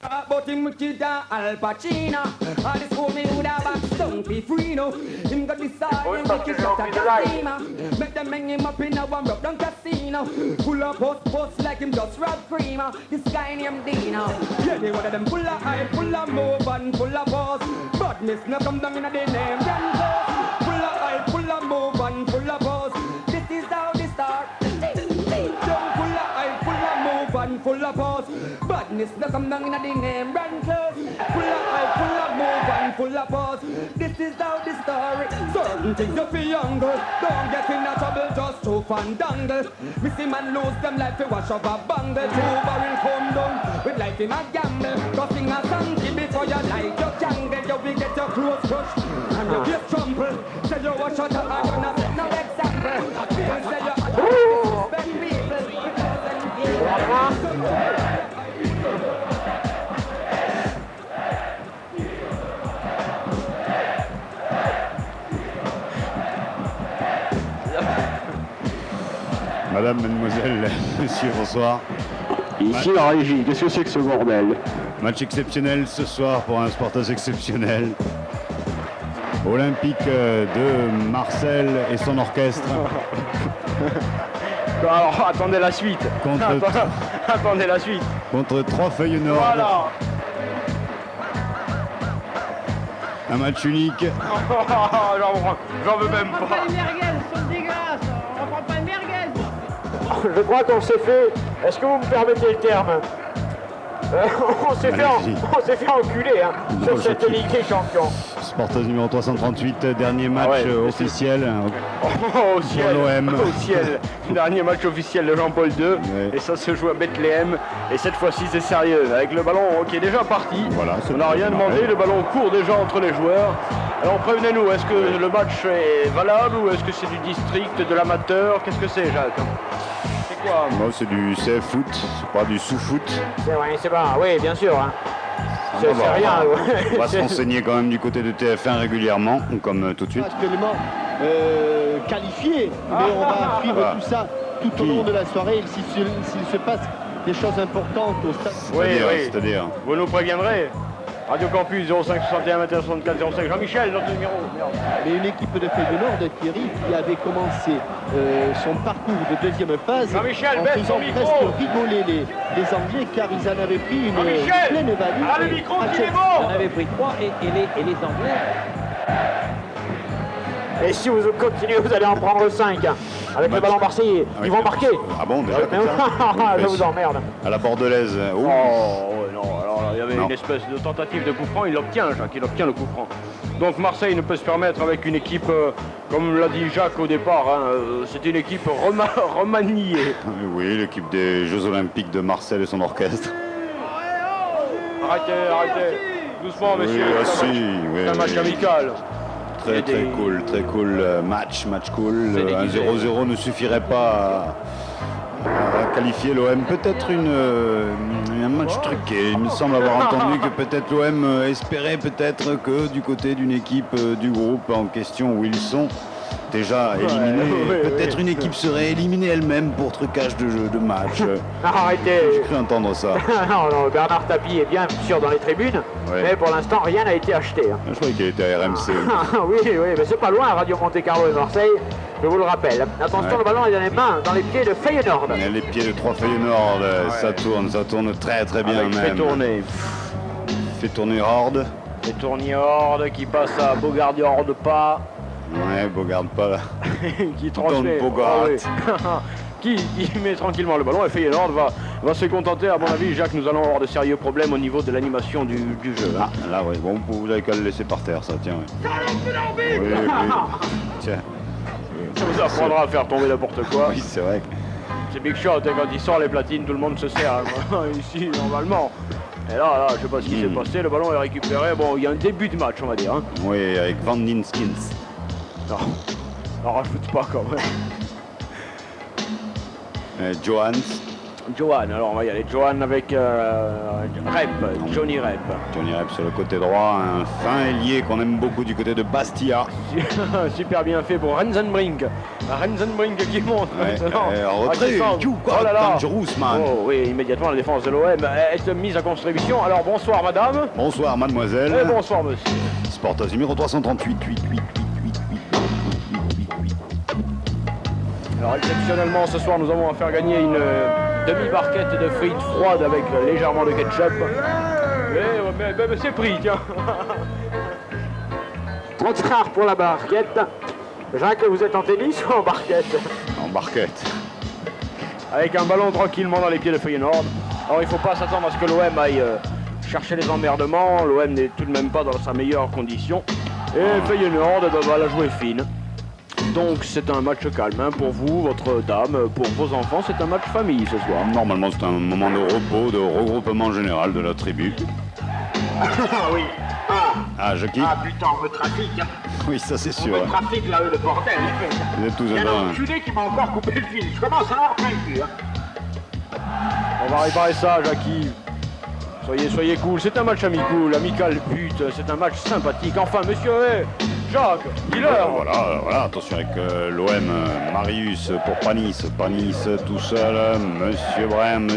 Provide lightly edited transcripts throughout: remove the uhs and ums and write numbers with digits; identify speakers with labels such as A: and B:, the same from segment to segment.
A: But him wicked Al Pacino. All this homie would have back don't be free no. Him got this all him wicked shot at casino. Make them hang him up in a one rub down casino. Full of post like him just rob creamer. This guy named Dino. Yeah, they one of them full of hype, full of move and full of pose. Badness no come down in a the name Jan Close. Full of hype, full of move and full of pose. This is how they start. Full of hype, full of move and full of pose. Badness no come down in a the name Jan Close. Full of hype, full of move and full of pose. This is how the story. Certain things you feel younger. Don't get in a trouble just to fandangle. We see man lose them life to wash up a bangle. Two barrel come down with life in a gamble. Cause sing a song before you light your jungle. You will get your clothes crushed and your face trample. Say you wash out and you're not set no example. People say you disrespect people because then
B: Madame, mademoiselle, monsieur, bonsoir.
C: Ici la régie, qu'est-ce que c'est que ce bordel?
B: Match exceptionnel ce soir pour un sportif exceptionnel. Olympique de Marseille et son orchestre.
C: Alors, attendez la suite. Attendez la suite.
B: Contre 3 feuilles nord.
C: Voilà.
B: Un match unique.
C: J'en veux même
D: On
C: pas.
D: prend pas une merguez, c'est dégueulasse. On prend pas une merguez.
C: Je crois qu'on s'est fait. Est-ce que vous me permettez le terme? On s'est fait enculer hein, sur
B: Non,
C: cette
B: je-
C: Ligue des Champions.
B: Sportif numéro 338, dernier match
C: Ah ouais,
B: officiel.
C: Au ciel,
B: l'OM.
C: au ciel. Dernier match officiel de Jean-Paul II.
B: Ouais.
C: Et ça se joue à Bethléem. Et cette fois-ci, c'est sérieux. Avec le ballon qui est déjà parti.
B: Voilà,
C: On n'a rien demandé. Le ballon court déjà entre les joueurs. Alors prévenez-nous, est-ce que le match est valable ou est-ce que c'est du district, de l'amateur? Qu'est-ce que c'est, Jacques? C'est quoi?
B: Moi, c'est du CF foot, c'est pas du sous-foot.
C: C'est pas. Oui, bien sûr. Hein.
B: On va voir. On va se renseigner quand même du côté de TF1 régulièrement, comme tout de suite.
E: Actuellement qualifié, mais on va suivre
B: Ah.
E: tout ça tout au long de la soirée. S'il se passe des choses importantes au stade.
B: C'est-à-dire.
C: Vous nous préviendrez. Radio Campus 05 61 21 64 05. Jean-Michel, notre numéro. Merde.
E: Mais une équipe de Feyenoord, Thierry, qui avait commencé son parcours de deuxième phase
C: Jean-Michel,
E: en
C: baisse
E: faisant
C: ton micro.
E: presque rigoler les Anglais, car ils en avaient pris une
C: Jean-Michel,
E: pleine value.
C: ah, le micro
E: à
C: qui est
E: Chelsea.
C: bon.
F: On avait pris 3 et les Anglais.
G: Et si vous continuez, vous allez en prendre 5. Avec le ballon marseillais, ils vont marquer.
B: Ah bon, déjà comme ça
G: Je vous emmerde.
B: À la bordelaise. Oh.
C: Oh, ouais, non, alors là, il y avait
B: Non.
C: une espèce de tentative de coup franc, il l'obtient, Jacques, il obtient le coup franc. Donc Marseille ne peut se permettre avec une équipe, comme l'a dit Jacques au départ, hein, c'est une équipe remaniée.
B: Oui, l'équipe des Jeux Olympiques de Marseille et son orchestre.
C: Arrêtez, doucement messieurs,
B: Oui,
C: c'est un
B: si,
C: match-
B: oui,
C: c'est un match
B: oui.
C: amical.
B: Très
C: Et des-
B: cool match cool.
C: C'est
B: Un
C: déguisé.
B: 0-0 ne suffirait pas à qualifier l'OM. Peut-être un match truqué. Il me semble avoir entendu que peut-être l'OM espérait peut-être que du côté d'une équipe du groupe en question où ils sont déjà éliminés,
C: ouais,
B: peut-être une équipe serait éliminée elle-même pour trucage de jeu, de match.
G: Arrêtez.
B: J'ai cru entendre ça.
G: Non, Bernard Tapie est bien sûr dans les tribunes,
B: Ouais.
G: mais pour l'instant, rien n'a été acheté. Hein.
B: Je croyais qu'il était à RMC.
G: Oui, mais c'est pas loin, Radio Monte-Carlo et Marseille, je vous le rappelle. Attention,
B: Ouais.
G: le ballon est dans les mains, dans les pieds de Feyenoord.
B: Mais les pieds de 3 Feyenoord, ça tourne très bien
C: Avec fait
B: même.
C: tourner.
B: Fait tourner Horde.
C: Et tournier Horde qui passe à Bogardi Horde pas,
B: Ouais, Bogard pas là.
C: qui transmet.
B: Don Bogart.
C: Ah oui. qui met tranquillement le ballon et Feyenoord va se contenter, à mon avis, Jacques, nous allons avoir de sérieux problèmes au niveau de l'animation du jeu. Hein.
B: Ah, là, ouais, bon, vous avez qu'à le laisser par terre, ça, tiens. Ouais. Oui. Tiens.
C: Ça vous apprendra à faire tomber n'importe quoi.
B: Oui, c'est vrai.
C: C'est Big Shot, et quand il sort les platines, tout le monde se sert ici, normalement. Et là, je sais pas ce qui s'est passé, le ballon est récupéré. Bon, il y a un début de match, on va dire. Hein.
B: Oui, avec Van Ninskins.
C: Non, rajoute pas quand même.
B: Johans.
C: Johan, alors on va y aller. Johan avec Rep, Johnny Rep.
B: Johnny Rep sur le côté droit, un fin ailier qu'on aime beaucoup du côté de Bastia.
C: Super bien fait pour Rensenbrink. Rensenbrink qui monte maintenant.
B: Retrait,
C: oh là là.
B: Dangerous man.
C: Oh oui, immédiatement la défense de l'OM est mise à contribution. Alors bonsoir madame.
B: Bonsoir mademoiselle.
C: Et bonsoir monsieur.
B: Sportos numéro 338, 8.
C: Alors exceptionnellement ce soir nous avons à faire gagner une demi-barquette de frites froides avec légèrement de ketchup. Mais c'est pris, tiens.
G: 30 rares pour la barquette. Jacques, vous êtes en tennis ou en barquette?
B: En barquette.
C: Avec un ballon tranquillement dans les pieds de Feyenoord. Alors il ne faut pas s'attendre à ce que l'OM aille chercher les emmerdements. L'OM n'est tout de même pas dans sa meilleure condition. Et Feyenoord va la jouer fine. Donc c'est un match calme hein, pour vous, votre dame, pour vos enfants, c'est un match famille ce soir.
B: Normalement c'est un moment de repos, de regroupement général de la tribu.
G: Ah oui.
B: Ah, Jackie.
G: Ah putain, on me trafique.
B: Oui, ça c'est
G: On
B: sûr.
G: me trafique là, le bordel.
B: Vous êtes tous
G: Il y a
B: un
G: un enculé qui m'a encore coupé le fil. Je commence à avoir plein le cul.
C: On va réparer ça, Jackie. Soyez cool, c'est un match amical but, c'est un match sympathique. Enfin, monsieur, Jacques, dis-leur.
B: Voilà, attention avec l'OM, Marius pour Panis tout seul, Monsieur Brem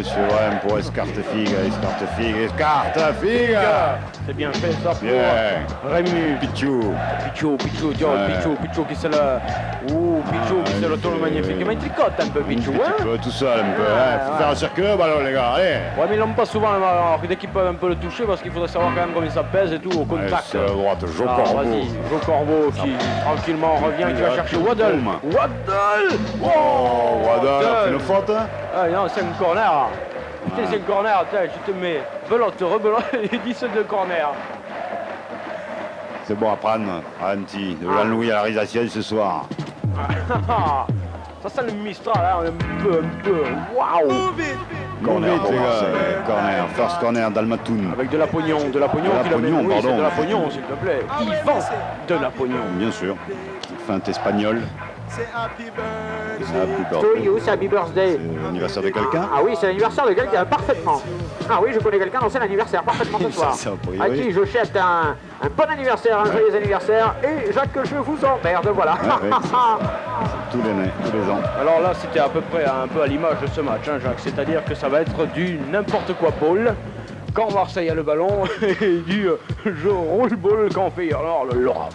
B: pour Escartefigue.
C: C'est bien fait ça pour
B: Yeah.
C: Rému.
B: Pichou.
C: Pichou, tiens,
B: Ouais.
C: Pichou qui se le... Ouh, Pichou qui se le tourne magnifiquement. Il tricote un peu, Pichou, hein.
B: Tout seul un peu, faut faire circuler le ballon les gars, allez.
C: Ouais, mais ils l'ont pas souvent, alors dès qu'ils peuvent un peu le toucher, parce qu'il faudrait savoir quand même combien ça pèse et tout, au contact.
B: C'est à droite, Jo
C: Ah,
B: Corbeau.
C: vas-y, Jo Corbeau qui tranquillement revient, qui va chercher Waddle. Waddle.
B: Oh, Waddle a fait une faute.
C: Ah non, c'est un corner. Putain, c'est un corner, tiens, je te mets belote, rebelote, et 10 de corner.
B: C'est bon à prendre, Anti, de l'Anlouis à la Rizaciel ce soir.
C: Ça sent le Mistral, hein, un peu, waouh.
B: Corner pour Marseille, corner, first corner d'Almatoun.
C: Avec de la pognon qui la
B: pognon,
C: oui,
B: pardon.
C: c'est de la pognon, s'il te plaît. Il vend de la pognon.
B: Bien sûr, feinte espagnole.
D: C'est Happy Birthday.
B: Happy
G: To
B: birthday.
G: you, c'est Happy Birthday.
B: C'est l'anniversaire de quelqu'un.
G: Ah oui, c'est l'anniversaire de quelqu'un, parfaitement. Ah oui, je connais quelqu'un dont c'est l'anniversaire, parfaitement ce soir.
B: Ça, a priori.
G: À qui je souhaite un bon anniversaire, un joyeux anniversaire. Et Jacques, je vous emmerde, voilà.
B: Ouais, tous les ans.
C: Alors là, c'était à peu près un peu à l'image de ce match, hein, Jacques. C'est-à-dire que ça va être du n'importe quoi ball quand Marseille a le ballon et du jeu roule-ball quand Feyenoord le l'aura.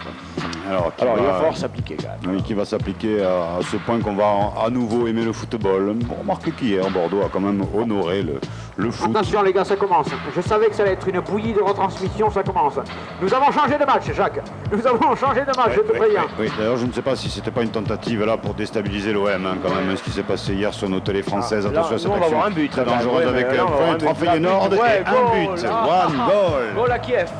B: Alors,
C: Alors il va falloir s'appliquer quand même.
B: Oui, qui va s'appliquer à ce point qu'on va à nouveau aimer le football. Remarquez qu'hier, Bordeaux a quand même honoré le foot.
G: Attention les gars, ça commence. Je savais que ça allait être une bouillie de retransmission, ça commence. Nous avons changé de match, Jacques. Nous avons changé de match, je te préviens.
B: Oui. D'ailleurs, je ne sais pas si c'était pas une tentative là pour déstabiliser l'OM, hein, quand même, ce qui s'est passé hier sur nos télés françaises.
C: Là,
B: Attention à cette
C: nous, on va
B: action
C: avoir un but,
B: très
C: là,
B: dangereuse
C: ouais,
B: avec
C: mais là, on va avoir un
B: trois
C: but.
B: Feyenoord
C: Ouais,
B: et un
C: goal.
B: but.
C: Ah,
B: One goal.
C: Goal à Kiev.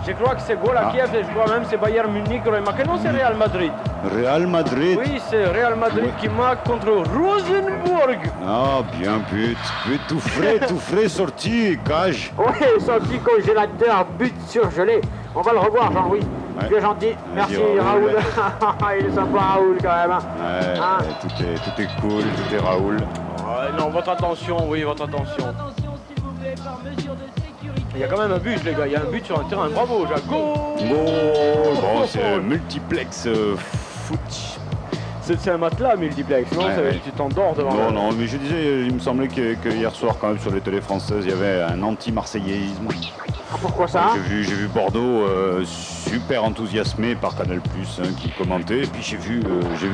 C: Je crois que c'est goal à Kiev et je crois même que c'est Bayern Munich qui aurait marqué. Non, c'est Real Madrid.
B: Real Madrid.
C: Oui, c'est Real Madrid qui marque contre Rosenborg.
B: Ah, bien but tout frais sorti, cage.
G: Oui, son petit congélateur, but surgelé. On va le revoir, Jean-Louis.
B: Ouais.
G: Bien gentil. Merci,
B: Raoul.
G: Raoul. Il est sympa, Raoul, quand même.
B: Ouais,
G: Hein.
B: tout est cool, tout est Raoul.
C: Non, votre attention, oui, votre attention.
D: Attention, s'il vous plaît, par mesure de sécurité.
C: Il y a quand même un but, les gars. Il y a un but sur un terrain. Bravo, Jacques. Goal.
B: Bon, c'est le multiplex foot.
C: C'est un matelas multiplex, non?
B: Ouais,
C: Ça,
B: ouais.
C: Tu t'endors devant.
B: Non, mais je disais, il me semblait que hier soir, quand même, sur les télés françaises, il y avait un anti-marseillisme.
G: Ah, pourquoi ça?
B: J'ai vu Bordeaux super enthousiasmé par Canal+, qui commentait. Et puis j'ai vu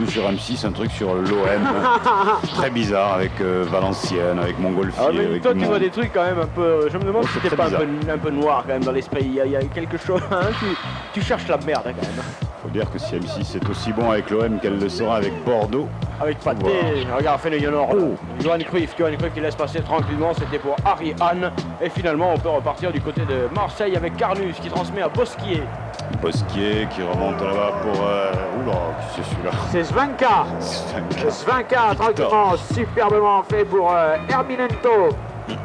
B: sur M6 un truc sur l'OM, très bizarre, avec Valenciennes, avec Montgolfier.
C: Ah, mais
B: avec
C: toi, tu
B: Dumont.
C: vois des trucs quand même un peu. Je me demande
B: Ouais,
C: si
B: c'est
C: t'es
B: très
C: pas un peu noir quand même dans l'esprit. Il y a quelque chose. Hein, tu cherches la merde hein, quand même.
B: Faut dire que si M6 est aussi bon avec l'OM qu'elle le sera avec Bordeaux.
C: Avec Pathé, regarde Feyenoord. Johan Cruyff qui laisse passer tranquillement, c'était pour Harry Hahn. Et finalement, on peut repartir du côté de Marseille avec Carnus qui transmet à Bosquier.
B: Bosquier qui remonte là-bas pour... Oula, qui c'est celui-là?
G: C'est Svanka. Svanka, tranquillement, superbement fait pour Herminento.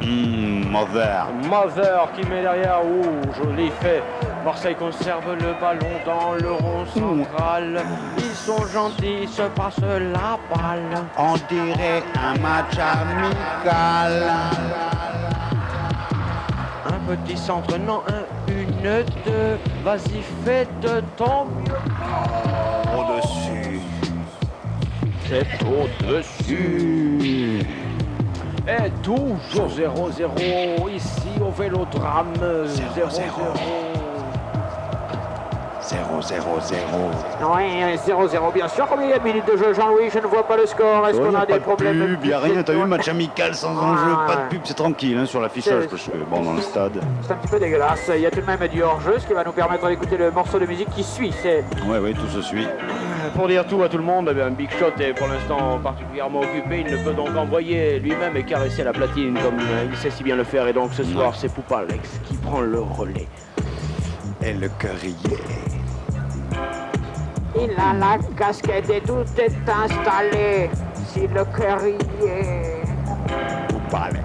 B: Mother.
C: Mother qui met derrière, ouh, joli fait Marseille conserve le ballon dans le rond central. Ils sont gentils, ils se passent la balle.
B: On dirait un match amical.
C: Un petit centre, non, une, deux. Vas-y, fais de ton mieux.
B: Au-dessus.
C: C'est au-dessus. Et toujours 0-0 ici au Vélodrome. 0-0.
B: 0-0-0.
G: Oui, 0-0, bien sûr. Combien il y a de minutes de jeu, Jean-Louis? Je ne vois pas le score. Est-ce qu'on a des problèmes?
B: Il n'y a rien, t'as vu, match amical sans enjeu, pas de pub, c'est tranquille hein, sur l'affichage, parce que bon, dans le stade.
G: C'est un petit peu dégueulasse. Il y a tout de même du hors-jeu, ce qui va nous permettre d'écouter le morceau de musique qui suit. C'est
B: Ouais, tout se suit.
C: Pour dire tout à tout le monde, eh bien, Big Shot est pour l'instant particulièrement occupé. Il ne peut donc envoyer lui-même et caresser la platine comme il sait si bien le faire. Et donc ce soir, c'est Poupa Alex qui prend le relais.
B: Et le Currier.
G: Il a la casquette et tout est installé. Si le Currier.
B: Poupa Alex.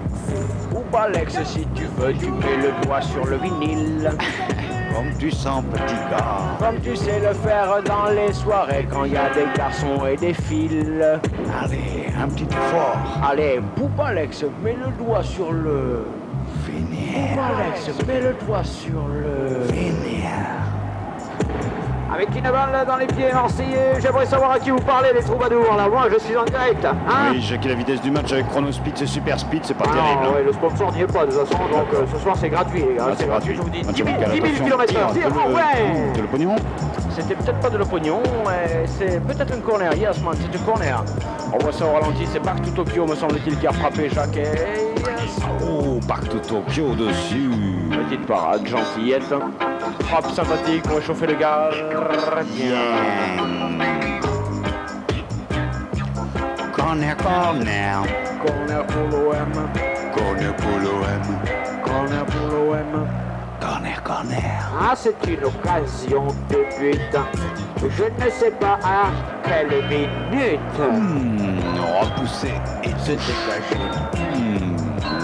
C: Poupa Alex, si tu veux, tu mets le doigt sur le vinyle.
B: Comme tu sens, petit gars.
C: Comme tu sais le faire dans les soirées quand il y a des garçons et des filles.
B: Allez, un petit effort.
C: Allez, Poupa Alex, mets le doigt sur le...
B: Finir.
C: Poupa Alex, mets le doigt sur le...
B: Finir.
G: Avec une balle dans les pieds marseillais, j'aimerais savoir à qui vous parlez, les troubadours. Là, moi, je suis en direct. Hein?
B: Oui, j'ai la vitesse du match avec Chrono Speed, c'est super speed, c'est pas
G: Ah,
B: terrible. hein.
G: ouais, le sponsor n'y est pas de toute façon, donc ce soir c'est gratuit les gars,
B: Ah,
G: c'est gratuit, je vous dis, 10 000
B: Attention,
G: km/h,
B: tire,
G: oh ouais.
B: de le pognon.
C: C'était peut-être pas de l'opinion, mais c'est peut-être une corner. Yes, man, c'est une corner. On voit ça au ralenti, c'est Park to Tokyo, me semble-t-il, qui a frappé Jacques. Et yes.
B: Oh, Park to Tokyo dessus.
C: Petite parade, gentillette. Frappe sympathique pour échauffer le gardien.
B: Corner.
C: Corner pour l'OM.
B: Corner pour l'OM.
C: Corner pour l'OM.
B: Corner.
G: Ah, c'est une occasion de but. Je ne sais pas à quelle minute.
B: Repoussé et se dégager.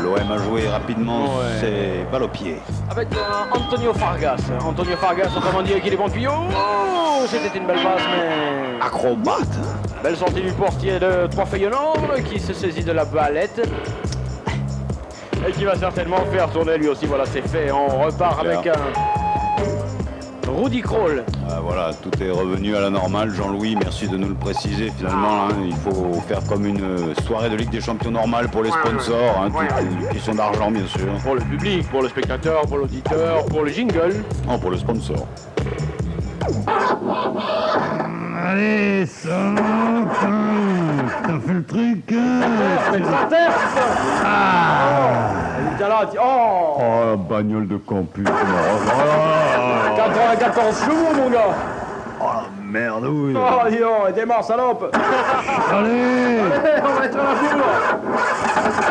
B: L'OM a joué rapidement,
C: Ouais.
B: c'est balle au pied.
C: Avec Antonio Fargas. Antonio Fargas, autrement dit, qu'il est bon tuyau. Oh, c'était une belle passe, mais...
B: Acrobate.
C: Belle sortie du portier de Trois Feyenoord qui se saisit de la balette. Et qui va certainement faire tourner lui aussi. Voilà, c'est fait. On repart avec un Rudy Kroll.
B: Voilà, tout est revenu à la normale. Jean-Louis, merci de nous le préciser. Finalement, hein, il faut faire comme une soirée de Ligue des Champions normale pour les sponsors. Hein, une question d'argent, bien sûr.
C: Pour le public, pour le spectateur, pour l'auditeur, pour le jingle.
B: Non, pour le sponsor.
H: Allez, ça t'as fait le truc
C: Mais le parterre, putain. Elle est là, oh,
H: Oh, bagnole de campus.
C: 94 chevaux, mon gars.
H: Oh, merde, oui.
C: Oh, dis donc, démarre, salope.
H: Allez,
C: On va être à la bourre.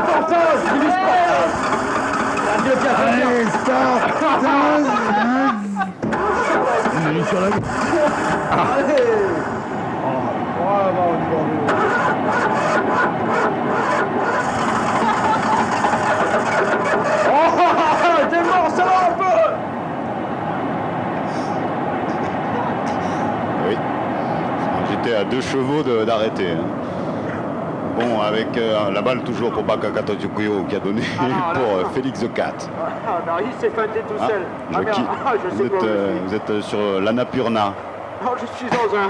C: Portage, il est Adieu, tiens,
H: allez, stop. Il est sur la...
C: allez. Bravo, oh, démarre, salope.
B: Oui. J'étais à 2 chevaux d'arrêter. Hein. Bon, avec la balle toujours pour Bakaka Tokyo qui a donné pour Félix The Cat.
G: Ah, non, il s'est feinté tout seul. Ah, merde, je sais quoi.
B: Vous êtes sur l'Annapurna.
G: Oh, je suis dans un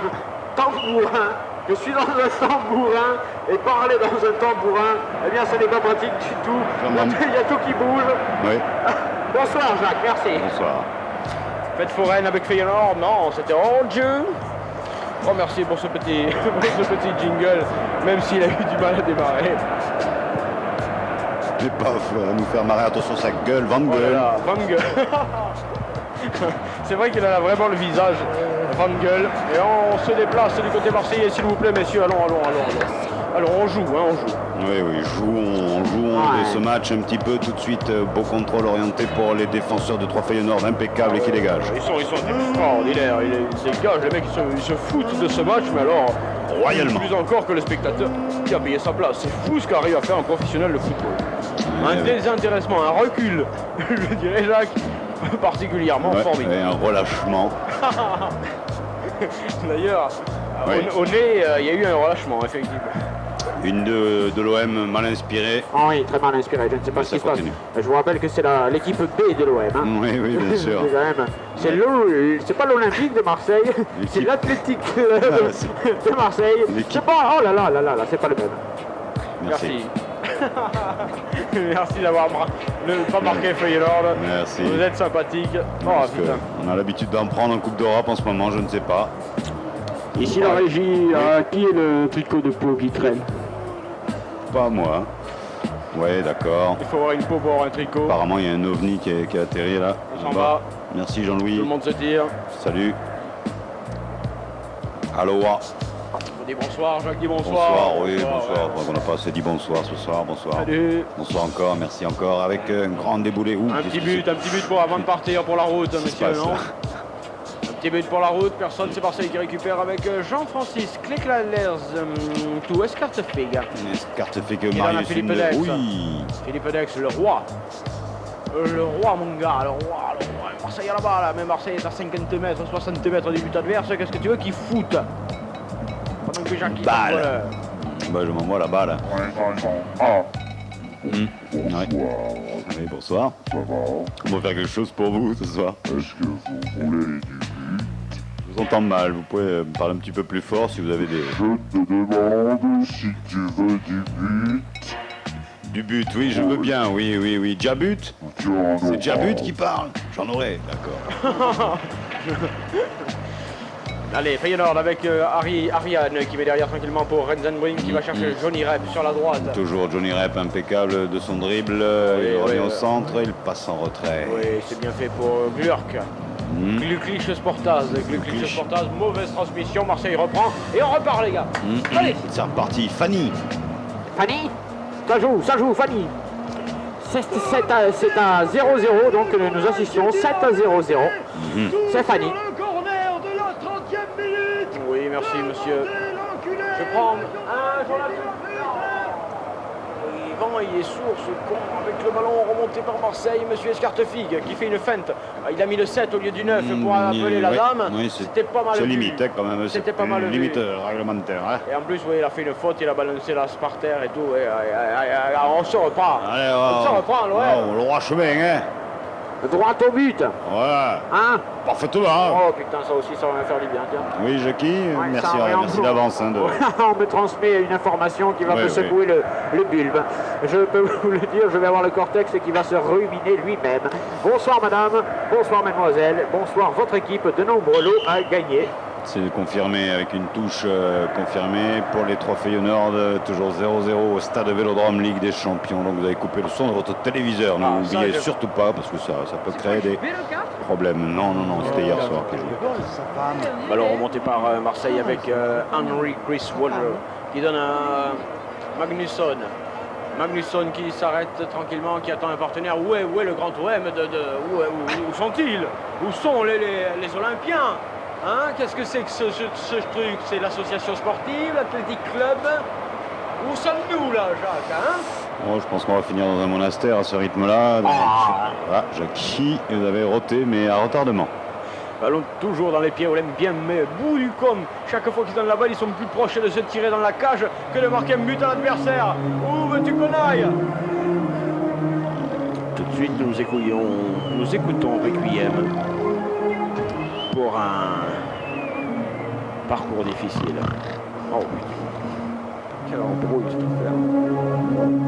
G: tambourin. Je suis dans un tambourin. Et parler dans un tambourin, eh bien, ce n'est pas pratique du tout. Il y a tout qui bouge.
B: Oui,
G: Bonsoir, Jacques, merci.
B: bonsoir.
C: Fête foraine avec Feyenoord, non, c'était oh Dieu. Oh merci pour ce petit, pour ce petit jingle, même s'il a eu du mal à démarrer.
B: Et paf, nous faire marrer, attention sa gueule, Van
C: Oh là
B: Gueul.
C: là, Van Gueul. C'est vrai qu'il a vraiment le visage, Van Gueul. Et on se déplace du côté marseillais, s'il vous plaît, messieurs. Allons. Alors on joue, on joue.
B: Oui, jouons de ce match un petit peu tout de suite. Beau contrôle orienté pour les défenseurs de Trois Feyenoord, impeccable et qui dégagent.
C: Ils sont extraordinaires, ils dégagent, les mecs ils se foutent de ce match, mais alors
B: Royalement.
C: plus encore que le spectateur qui a payé sa place. C'est fou ce qu'arrive à faire un professionnel de football. Un désintéressement, un recul, je dirais Jacques, particulièrement formidable.
B: Et un relâchement.
C: D'ailleurs,
B: Oui.
C: au nez, il y a eu un relâchement, effectivement.
B: Une de l'OM mal inspirée.
G: Ah oui, très mal inspiré. Je ne sais pas
B: Ça
G: ce qui se passe.
B: continue.
G: Je vous rappelle que c'est l'équipe B de l'OM. Hein.
B: Oui, oui, bien sûr.
G: C'est pas l'Olympique de Marseille, c'est
B: L'équipe-
G: l'Athletic Club de Marseille.
B: L'équipe-
G: C'est pas. Oh là là là là là, c'est pas le même.
B: Merci.
C: Merci d'avoir pas marqué Feyenoord.
B: Merci.
C: Vous êtes sympathique. Oh
B: Parce que
C: putain.
B: on a l'habitude d'en prendre en Coupe d'Europe en ce moment, je ne sais pas.
G: Ici la régie, qui est le tricot de peau qui traîne?
B: Pas moi. Ouais, d'accord.
C: Il faut avoir une peau pour avoir un tricot.
B: Apparemment, il y a un ovni qui est atterri là.
C: On s'en
B: Là-bas.
C: va.
B: Merci
C: Tout
B: Jean-Louis.
C: le monde se tire.
B: Salut. Aloha.
C: On dit bonsoir, Jacques dit bonsoir.
B: Bonsoir, oui,
C: Bonsoir,
B: bonsoir.
C: ouais.
B: On n'a pas assez dit bonsoir ce soir. Bonsoir.
C: Salut.
B: Bonsoir encore, merci encore. Avec un grand déboulé. Ouh,
C: Un
B: qu'est-ce
C: petit
B: que
C: but pour avant de partir pour la route,
B: Qu'est-ce qui se
C: monsieur,
B: passe,
C: non?
B: là
C: Un petit but pour la route, personne, c'est Marseille qui récupère avec Jean-Francis Cléclalers tout Escartefig.
B: c'est carte fait que
C: Il est dans la
B: Marius
C: Philippe
B: Hinde-
C: Dex.
B: Oui.
C: Philippe Dex, le roi. Le roi, mon gars, le roi. Marseille est là-bas, là. Mais Marseille est à 50 mètres, 60 mètres du but adverse. Qu'est-ce que tu veux qu'il foute? Pendant que Jacques
B: Balle. Bah, je m'envoie la balle. Ouais. Oui, bonsoir. On va faire quelque chose pour vous ce soir.
H: Est-ce que vous voulez du but?
B: Je vous entends mal. Vous pouvez me parler un petit peu plus fort si vous avez des...
H: Je te demande si tu veux du but.
B: Du but, oui, je veux bien. Oui, oui, oui. Djabut.
H: Tu en
B: C'est
H: auras.
B: Djabut qui parle. J'en aurai, d'accord.
C: Allez, Feyenoord avec Ariane qui met derrière tranquillement pour Renzenbrink qui va chercher Johnny Rep sur la droite.
B: Toujours Johnny Rep impeccable de son dribble.
C: Oui,
B: Il revient
C: oui,
B: au centre, il passe en retrait.
C: Oui, c'est bien fait pour Glurk. Glucklich Sportaz. Glucklich Sportaz, mauvaise transmission. Marseille reprend et on repart, les gars. Allez.
B: C'est reparti. Fanny.
G: Fanny, ça joue, Fanny. C'est à 0-0, donc nous assistions 7-0-0. C'est Fanny.
D: Dans le corner de la 30e minute.
C: Oui, merci, monsieur. Je prends un journaliste. Yvan, il est sourd, ce con, avec le ballon remonté par Marseille. Monsieur Escartefig qui fait une feinte. Il a mis le 7 au lieu du 9 pour appeler la
B: oui,
C: dame.
B: oui,
C: C'était pas mal
B: c'est
C: vu.
B: limite hein, quand même.
C: C'était pas mal vu.
B: limite réglementaire. Hein.
C: Et en plus, oui, il a fait une faute, il a balancé la par terre et tout. On se reprend.
B: Allez,
C: On se reprend, ouais.
B: le roi chemin, hein.
G: Droit au but.
B: Voilà.
G: Hein?
B: Parfaitement. Hein.
G: Oh putain, ça aussi, ça va me faire du bien, tiens.
B: Oui, Jackie, merci,
G: ça réemploi.
B: merci d'avance. Hein,
G: On me transmet une information qui va
B: Ouais,
G: me secouer le bulbe. Je peux vous le dire, je vais avoir le cortex qui va se ruminer lui-même. Bonsoir madame, bonsoir mademoiselle, bonsoir votre équipe, de nombreux lots à gagner.
B: C'est confirmé avec une touche confirmée pour les trois Feyenoord, toujours 0-0 au stade Vélodrome Ligue des Champions. Donc vous avez coupé le son de votre téléviseur, n'oubliez surtout pas parce que ça peut créer des problèmes. Non, c'était hier soir que j'ai joué.
C: Ballon remonté par Marseille avec Henry Chris Waller qui donne à Magnusson. Magnusson qui s'arrête tranquillement, qui attend un partenaire. Où est le grand OM où sont-ils? Où sont les Olympiens? Hein, qu'est-ce que c'est que ce truc? C'est l'association sportive, l'Athletic Club? Où sommes-nous là, Jacques, hein?
B: Oh, je pense qu'on va finir dans un monastère à ce rythme-là. Voilà, Jackie, vous avez roté, mais à retardement.
C: Ballon toujours dans les pieds, Olem bien, mais bout du com. Chaque fois qu'ils donnent la balle, ils sont plus proches de se tirer dans la cage que de marquer un but à l'adversaire. Où veux-tu qu'on aille? Tout de suite, nous écoutons Requiem pour un parcours difficile. Oh putain. Quelle embrouille cette affaire.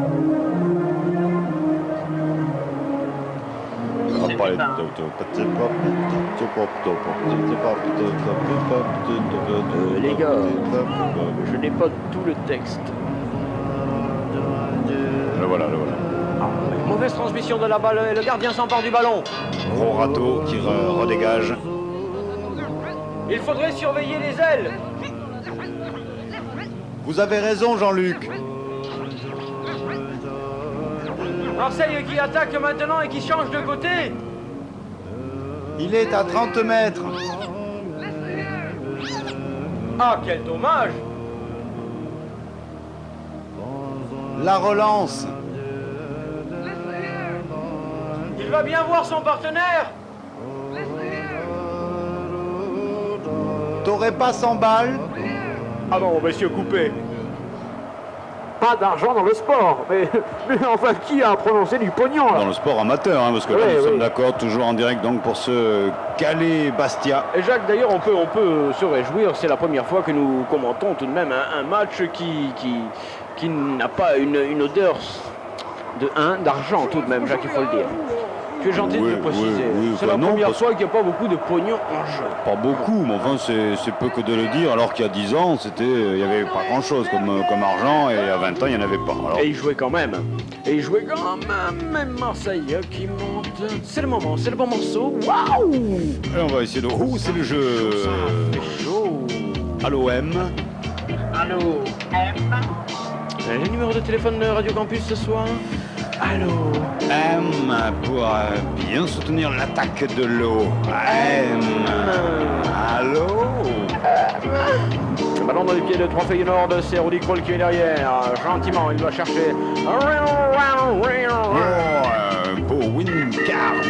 B: On va parler
C: Les gars, je n'ai pas tout le texte.
B: Le voilà.
C: Mauvaise transmission de la balle et le gardien s'empare du ballon.
B: Gros râteau qui redégage.
C: Il faudrait surveiller les ailes.
B: Vous avez raison, Jean-Luc.
C: Marseille qui attaque maintenant et qui change de côté.
B: Il est à 30 mètres.
C: Ah, quel dommage.
B: La relance.
C: Il va bien voir son partenaire.
B: T'aurais pas 100 balles?
C: Ah non, monsieur, coupé.
G: Pas d'argent dans le sport. Mais enfin, qui a prononcé du pognon là?
B: Dans le sport amateur, hein, parce que là,
G: Oui,
B: nous
G: oui.
B: sommes d'accord, toujours en direct donc pour ce Calais-Bastia.
C: Et Jacques, d'ailleurs, on peut se réjouir. C'est la première fois que nous commentons tout de même un match qui n'a pas une odeur d'argent tout de même, Jacques, il faut le dire. Tu es gentil de
B: Oui,
C: le préciser.
B: oui,
C: C'est
B: bah
C: la
B: non,
C: première
B: parce-
C: fois qu'il n'y a pas beaucoup de pognon en jeu.
B: Pas beaucoup, mais enfin c'est peu que de le dire, alors qu'il y a 10 ans, il n'y avait pas grand-chose comme argent, et il y a 20 ans, il n'y en avait pas. Alors,
C: Et il jouait quand même. Et il jouait quand même Marseille qui monte. C'est le moment, c'est le bon morceau. Waouh!
B: et on va essayer de... Oh, c'est le jeu
C: Ça fait chaud.
B: à l'OM.
C: Allô? Le numéro de téléphone de Radio Campus ce soir? Allô?
B: M pour bien soutenir l'attaque de l'eau. M. Allô?
C: Le ballon dans les pieds de 3 Feyenoord, c'est Rudy Krol qui est derrière. Gentiment, il doit chercher.
B: Pour Wincard.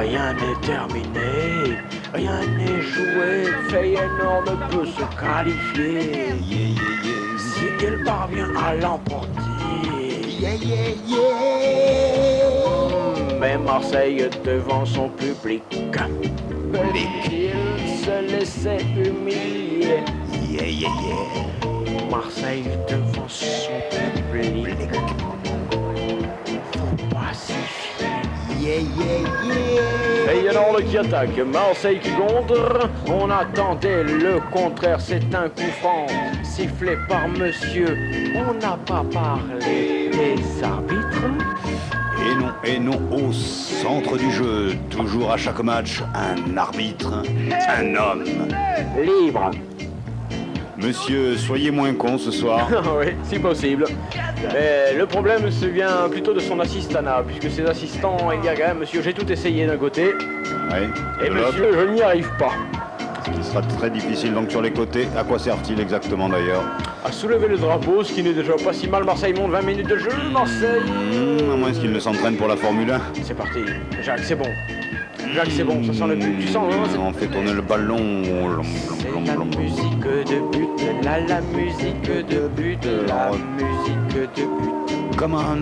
C: Rien n'est terminé, rien n'est joué. Feyenoord ne peut se qualifier. Si elle parvient à l'emporter. Mais Marseille devant son public. Il se laissait humilier. Marseille devant son public. Faut pas s'y fier. Feyenoord qui attaque, Marseille qui contre. On attendait le contraire, c'est un coup franc sifflé par monsieur. On n'a pas parlé des arbitres.
B: Et non, au centre du jeu, toujours à chaque match, un arbitre, un homme.
G: Libre.
B: Monsieur, soyez moins con ce soir.
C: Oui, si possible. Mais le problème se vient plutôt de son assistana, puisque ses assistants, il y a quand même monsieur, j'ai tout essayé d'un côté,
B: Ouais,
C: et
B: de l'autre,
C: monsieur, je n'y arrive pas.
B: ce qui sera très difficile donc sur les côtés. À quoi sert-il exactement d'ailleurs?
C: À soulever le drapeau, ce qui n'est déjà pas si mal. Marseille monte 20 minutes de jeu, Marseille.
B: À moins qu'il ne s'entraîne pour la Formule 1.
C: C'est parti. Jacques, c'est bon. Jacques, c'est bon, ça sent le but. Tu sens, hein, c'est...
B: On fait tourner le ballon.
C: C'est la musique de but, la musique de but, la musique de but.
B: Comme un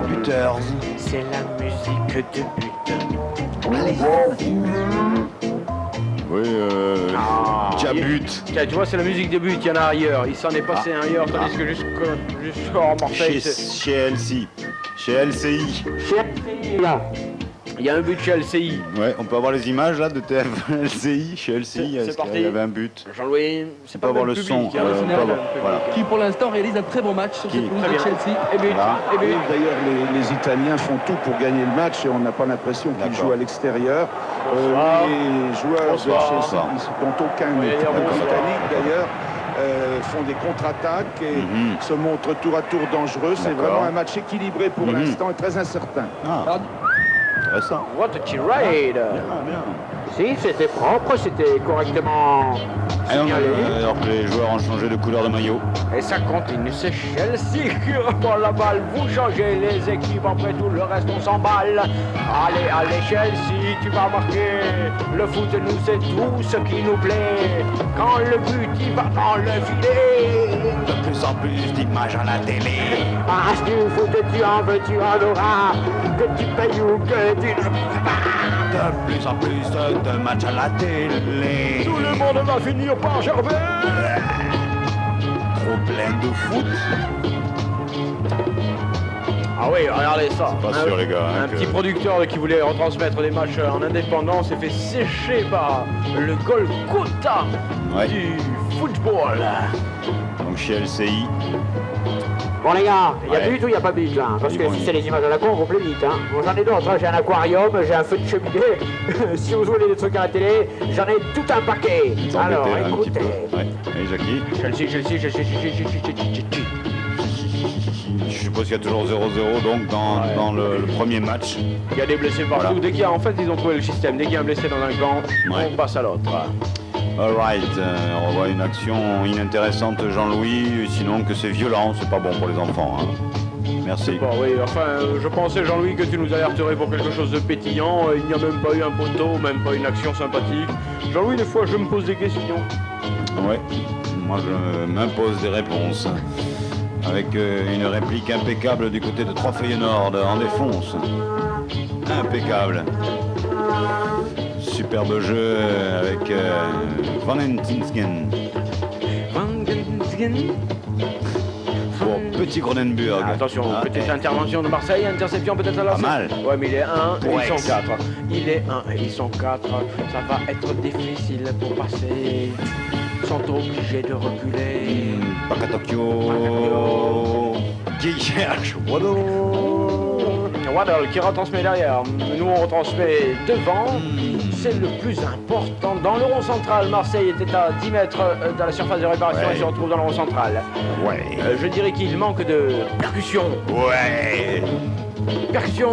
B: buteur.
C: C'est la musique de but.
B: Oui, Jabut.
C: Tiens, tu vois, c'est la musique de but, il y en a ailleurs. Il s'en est passé un ailleurs, tandis que jusqu'en Marseille,
B: Chez LCI. Chez LCI.
G: Là.
C: il y a un but chez LCI.
B: Ouais, on peut avoir les images là de TF LCI. Chez LCI,
C: C'est
B: est-ce
C: parti.
B: qu'il y avait un but?
C: Jean-Louis, c'est
B: On peut
C: pas
B: avoir
C: le
B: le
C: public,
B: son.
C: hein,
B: on
C: c'est
B: peut
C: pas
B: avoir-
C: le public.
B: voilà.
E: Qui pour l'instant réalise un très bon match sur
B: Qui
E: cette pelouse
C: Très
E: de
C: bien.
E: Chelsea.
C: Et but,
B: Voilà.
C: et but.
I: D'ailleurs, les Italiens font tout pour gagner le match et on n'a pas l'impression qu'ils
B: D'accord.
I: jouent à l'extérieur.
C: Bonsoir.
I: Les joueurs
C: Bonsoir.
I: de Chelsea, dont aucun
C: Oui,
I: n'est
C: bonsoir.
I: britannique d'ailleurs, font des contre-attaques et se montrent tour à tour dangereux. C'est
B: D'accord.
I: vraiment un match équilibré pour l'instant et très incertain.
B: Ah, intéressant.
C: What a tirade.
G: Si, c'était propre, c'était correctement
B: Ah non,
G: signalé.
B: alors que les joueurs ont changé de couleur de maillot.
C: Et ça continue, c'est Chelsea qui reprend la balle. Vous changez les équipes, après tout le reste on s'emballe. Allez, allez Chelsea, tu vas marquer. Le foot nous c'est tout ce qui nous plaît. Quand le but il va dans le filet.
B: De plus en plus d'images à la télé.
G: Ah, du foot, tu en veux, tu en auras. Que tu payes ou que tu ne payes pas.
B: De plus en plus de matchs à la télé.
C: Tout le monde va finir par gerber.
B: Trop plein de foot.
C: Ah oui, regardez ça.
B: Pas sûr, les gars, hein,
C: un
B: que-
C: petit producteur qui voulait retransmettre des matchs en indépendant s'est fait sécher par le Golgotha
B: Ouais.
C: du football.
B: Donc chez LCI.
G: Bon les gars, il y a
B: Ouais.
G: but ou il n'y a pas but là? Parce
B: Ils
G: que
B: vont
G: si
B: y-
G: c'est les images à la con, on coupe vite. Hein. Bon, j'en ai d'autres, hein. J'ai un aquarium, j'ai un feu de cheminée. Si vous voulez des trucs à la télé, j'en ai tout un paquet.
B: Ils ont
G: Alors,
B: embêté, un petit
G: écoutez.
B: peu. Ouais. Et Jackie,
C: Chelsea.
B: je suppose qu'il y a toujours 0-0 donc dans le premier match.
C: Il y a des blessés partout.
B: Voilà.
C: Dès qu'il y a, en fait, ils ont trouvé le système. Dès qu'il y a un blessé dans un camp,
B: Ouais.
C: on passe à l'autre.
B: Alright, on voit une action inintéressante Jean-Louis, sinon que c'est violent, c'est pas bon pour les enfants. Hein. Merci.
C: Bon, oui, enfin, je pensais, Jean-Louis, que tu nous alerterais pour quelque chose de pétillant. Il n'y a même pas eu un poteau, même pas une action sympathique. Jean-Louis, des fois, je me pose des questions.
B: Ouais, moi je m'impose des réponses. Avec une réplique impeccable du côté de Trois Feyenoord en défonce. Impeccable. Superbe jeu avec Van Hentingen. Pour Petit Cronenburg.
C: Attention, petite intervention de Marseille, interception peut-être à la
B: Pas mal.
C: Ouais, mais il est 1 et
B: Ouais.
C: ils sont 4. Il est 1 et ils sont 4. Ça va être difficile pour passer. Ils sont obligés de reculer.
B: Pakatokyo qui cherche Wado.
C: Waddle qui retransmet derrière. Nous on retransmet devant. C'est le plus important. Dans le rond central, Marseille était à 10 mètres dans la surface de réparation et se retrouve dans le rond central.
B: Ouais.
C: Je dirais qu'il manque de percussion.
B: Ouais.
C: Percussion.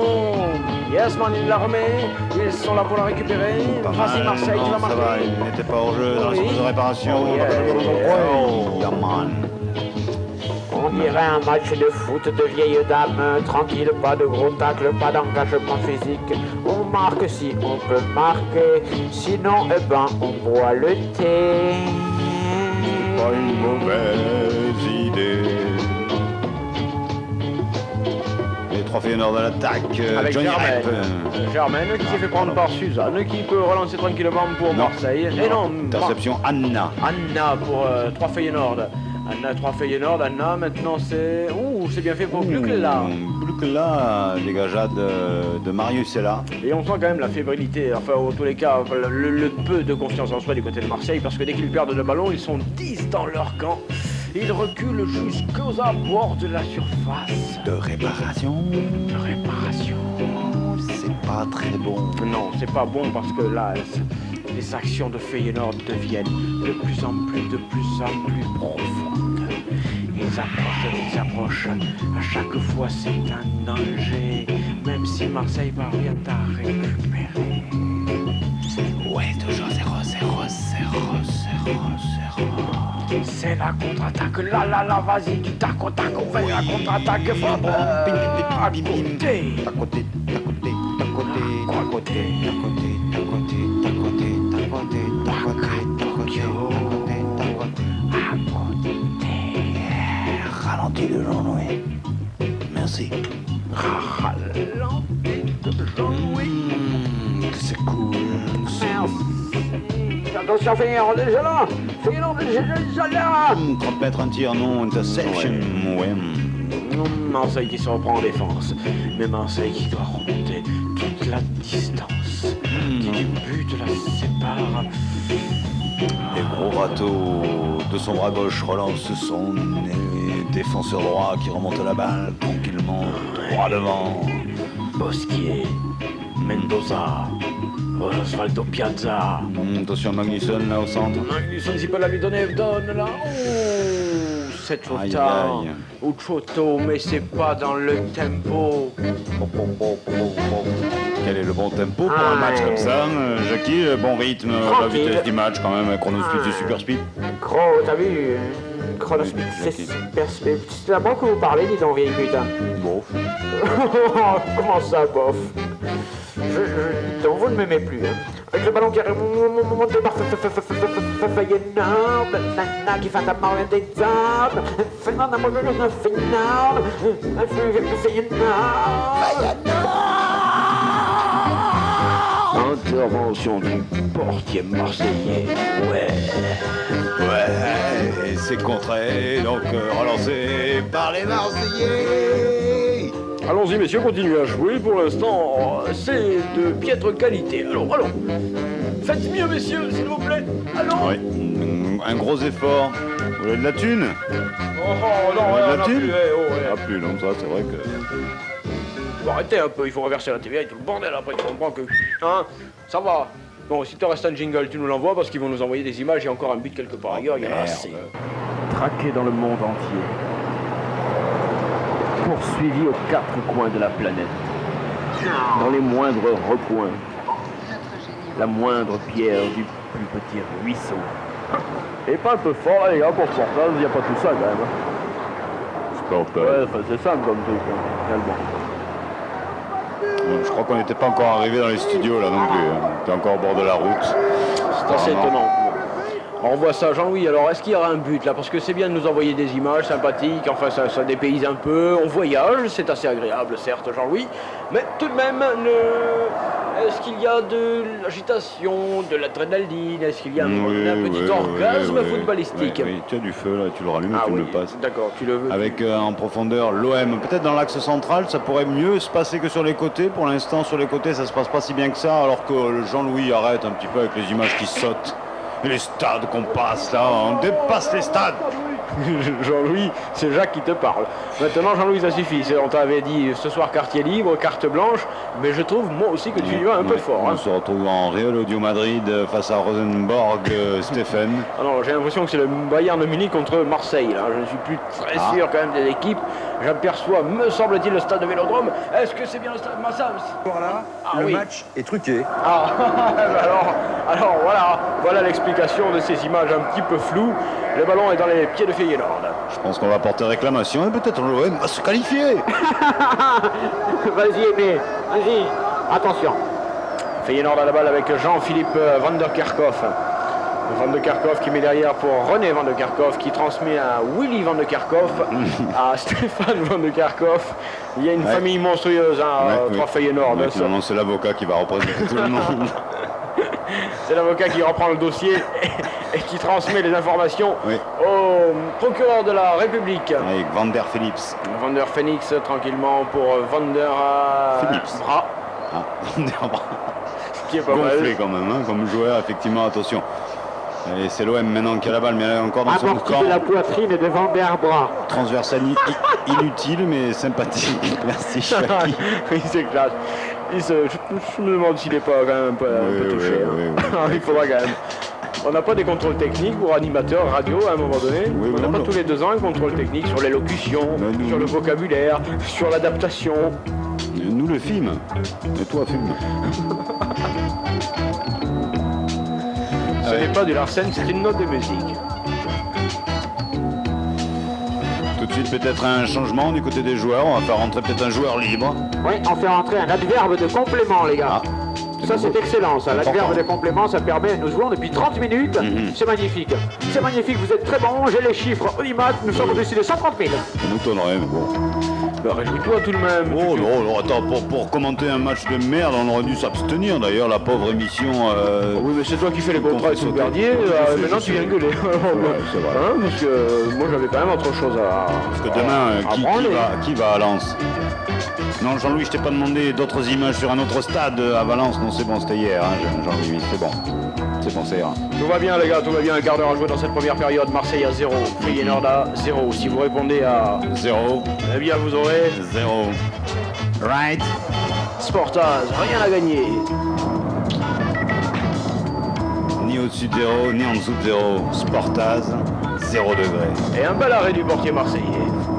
C: Yes, man, il la remet. Ils sont là pour la récupérer. Vas-y, Marseille, tu vas
B: Ça va,
C: marquer.
B: il n'était pas hors jeu dans la
C: Oui.
B: surface de réparation.
C: Oh, yeah.
B: Oh, yeah, man.
G: On dirait un match de foot de vieilles dames, tranquille, pas de gros tacles, pas d'engagement physique. On marque si on peut marquer, sinon, eh ben, on boit le thé.
B: Pas une mauvaise idée. Les Trois Feyenoord à l'attaque.
C: Avec
B: Johnny
C: Germaine.
B: Rep.
C: Germaine qui s'est fait prendre par Suzanne, qui peut relancer tranquillement pour Marseille. Et non,
B: Interception Anna.
C: Anna pour Trois Feyenoord. Anna, Trois Feyenoord, Anna, maintenant c'est... Ouh, c'est bien fait pour Glukela.
B: Glukela, dégageade de Marius est là.
C: Et on sent quand même la fébrilité, enfin en tous les cas, le peu de confiance en soi du côté de Marseille, parce que dès qu'ils perdent le ballon, ils sont 10 dans leur camp. Ils reculent jusqu'aux abords de la surface.
B: De réparation.
C: De réparation.
B: C'est pas très bon.
C: Non, c'est pas bon parce que là, les actions de Feyenoord deviennent de plus en plus profondes. Ils approchent. À chaque fois, c'est un danger. Même si Marseille parvient à récupérer. Ouais, toujours 0-0. C'est la contre-attaque. Là, vas-y, du tac au tac. On fait la contre-attaque. Frappe. À côté.
B: Ralenti de Jean-Louis. Merci.
C: Ralenti de Jean-Louis.
B: C'est cool.
G: Attention, Feyenoord déjà là. Feyenoord déjà là.
B: 30 mètres, un tir, non, interception. Ouais.
C: Marseille qui se reprend en défense. Mais Marseille qui doit remonter toute la distance qui du but la sépare.
B: Et gros râteau de son bras gauche relance son défenseur droit qui remonte la balle tranquillement, droit devant.
C: Bosquier, Mendoza, Osvaldo Piazza.
B: Attention à Magnusson là au centre.
C: Magnusson, s'il peut la lui donner, donne là. Oh, c'est trop
B: Aïe,
C: tard.
B: aïe.
C: Ou trop tôt, mais c'est pas dans le tempo.
B: Quel est le bon tempo pour un match comme ça, Jackie? Le bon rythme, la
G: Tranquille.
B: vitesse du match quand même, un chronospeed du super speed.
G: Gros, t'as vu Chronospeed, c'est super speed. C'est à moi que vous parlez, dis donc, vieille putain.
B: Bon.
G: Comment ça, bof dis donc, vous ne m'aimez plus, hein. Avec le ballon qui arrive, monté par Feyenoord, Nana qui fait la marque des arbres, Feyenoord,
C: Intervention du portier marseillais.
B: Ouais, et c'est contré, donc relancé par les Marseillais.
C: Allons-y, messieurs, continuez à jouer. Pour l'instant, c'est de piètre qualité. Allons. Faites mieux, messieurs, s'il vous plaît. Allons.
B: Oui, un gros effort. Vous voulez de la thune?
C: Oh non,
B: Vous voulez de
C: on
B: la
C: a
B: thune?
C: plus.
B: Ah, plus, non, ça c'est vrai que...
C: Bon, arrêtez un peu, il faut reverser la TVA et tout le bordel. Après, tu comprends que... Hein, ça va. Bon, si te reste un jingle, tu nous l'envoies parce qu'ils vont nous envoyer des images. Il y a encore un but quelque part ailleurs. Il y en a assez. Traqué dans le monde entier. Poursuivi aux quatre coins de la planète. Dans les moindres recoins. La moindre pierre du plus petit ruisseau. Et pas un peu fort, là, les gars, pour ce portage, il n'y a pas tout ça, quand même. Ouais, enfin, c'est simple comme truc, hein, finalement.
B: Je crois qu'on n'était pas encore arrivé dans les studios là non plus. On était encore au bord de la route.
C: C'est assez étonnant. On voit ça, Jean-Louis. Alors, est-ce qu'il y aura un but là? Parce que c'est bien de nous envoyer des images sympathiques, enfin, ça dépayse un peu. On voyage, c'est assez agréable, certes, Jean-Louis. Mais tout de même, est-ce qu'il y a de l'agitation, de l'adrénaline? Est-ce qu'il y a un petit orgasme footballistique?
B: Oui, tu as du feu là, tu le rallumes et tu me le passes.
C: D'accord, tu le veux.
B: Avec en profondeur l'OM, peut-être dans l'axe central, ça pourrait mieux se passer que sur les côtés. Pour l'instant, sur les côtés, ça se passe pas si bien que ça, alors que Jean-Louis arrête un petit peu avec les images qui sautent. Et les stades qu'on passe là, on dépasse les stades.
C: Jean-Louis, c'est Jacques qui te parle. Maintenant, Jean-Louis, ça suffit. On t'avait dit ce soir quartier libre, carte blanche, mais je trouve moi aussi que tu y vas un peu fort.
B: On se retrouve en Real Audio Madrid face à Rosenborg, Stéphane.
C: Alors, j'ai l'impression que c'est le Bayern de Munich contre Marseille. Là. Je ne suis plus très sûr quand même des équipes. J'aperçois, me semble-t-il, le stade de Vélodrome. Est-ce que c'est bien le stade Massams?
J: Voilà, le match est truqué.
C: Alors voilà l'explication de ces images un petit peu floues. Le ballon est dans les pieds de Feyenoord.
B: Je pense qu'on va porter réclamation et peut-être l'OM va se qualifier.
G: Vas-y, Aimé, vas-y, attention.
C: Feyenoord à la balle avec Jean-Philippe Van der Kerkhoff. Van der Kerkhoff qui met derrière pour René Van der Kerkhoff, qui transmet à Willy Van der Kerkhoff, à Stéphane Van der Kerkhoff. Il y a une famille monstrueuse, trois Feyenoord.
B: C'est l'avocat qui va représenter tout le monde.
C: C'est l'avocat qui reprend le dossier et qui transmet les informations au procureur de la République.
B: Avec Van der Philips.
C: Van der Phoenix, tranquillement pour Van der
B: Philips.
C: Bra.
B: Van der Bra.
C: Qui est pas
B: gonflé
C: mal.
B: quand même, comme joueur, effectivement, attention. Et c'est l'OM maintenant qui a la balle, mais elle est encore dans son camp.
G: De la poitrine de Van der Bra.
B: Transversal inutile, mais sympathique. Merci, Chaki.
C: Il s'éclate. Je me demande s'il n'est pas quand même un peu touché. Il faudra quand même. On n'a pas des contrôles techniques pour animateurs radio à un moment donné. On n'a pas tous les 2 ans un contrôle technique sur l'élocution, sur le vocabulaire, sur l'adaptation.
B: Nous le film. Et toi, film.
C: Ce n'est pas du Larsen, c'est une note de musique.
B: Tout de suite, peut-être un changement du côté des joueurs. On va faire rentrer peut-être un joueur libre.
G: Oui, on fait rentrer un adverbe de complément, les gars. Ça, c'est excellent, ça. L'adverbe de complément, ça permet, nous jouons depuis 30 minutes. C'est magnifique. C'est magnifique, vous êtes très bons. J'ai les chiffres Audimat, nous sommes au-dessus de 130 000.
B: Ça m'étonnerait, mais bon.
C: Réjouis-toi tout de même.
B: Oh non, attends, pour commenter un match de merde, on aurait dû s'abstenir d'ailleurs, la pauvre émission.
C: Oui, mais c'est toi qui fais les contrats avec le gardier, maintenant tu viens gueuler.
B: C'est vrai.
C: Parce que moi j'avais quand même autre chose à.
B: Parce que demain, qui va à Lens? Non, Jean-Louis, je t'ai pas demandé d'autres images sur un autre stade à Valence. Non, c'est bon, c'était hier, Jean-Louis, c'est bon. C'est bon, ça ira.
C: Tout va bien, les gars, tout va bien. Un quart d'heure à jouer dans cette première période. Marseille à 0, Feyenoord à 0. Si vous répondez à
B: 0,
C: eh bien vous aurez
B: 0. Right.
C: Sportaz, rien à gagner.
B: Ni au-dessus de 0, ni en dessous de 0. Sportaz, 0 degré.
C: Et un bel arrêt du portier marseillais.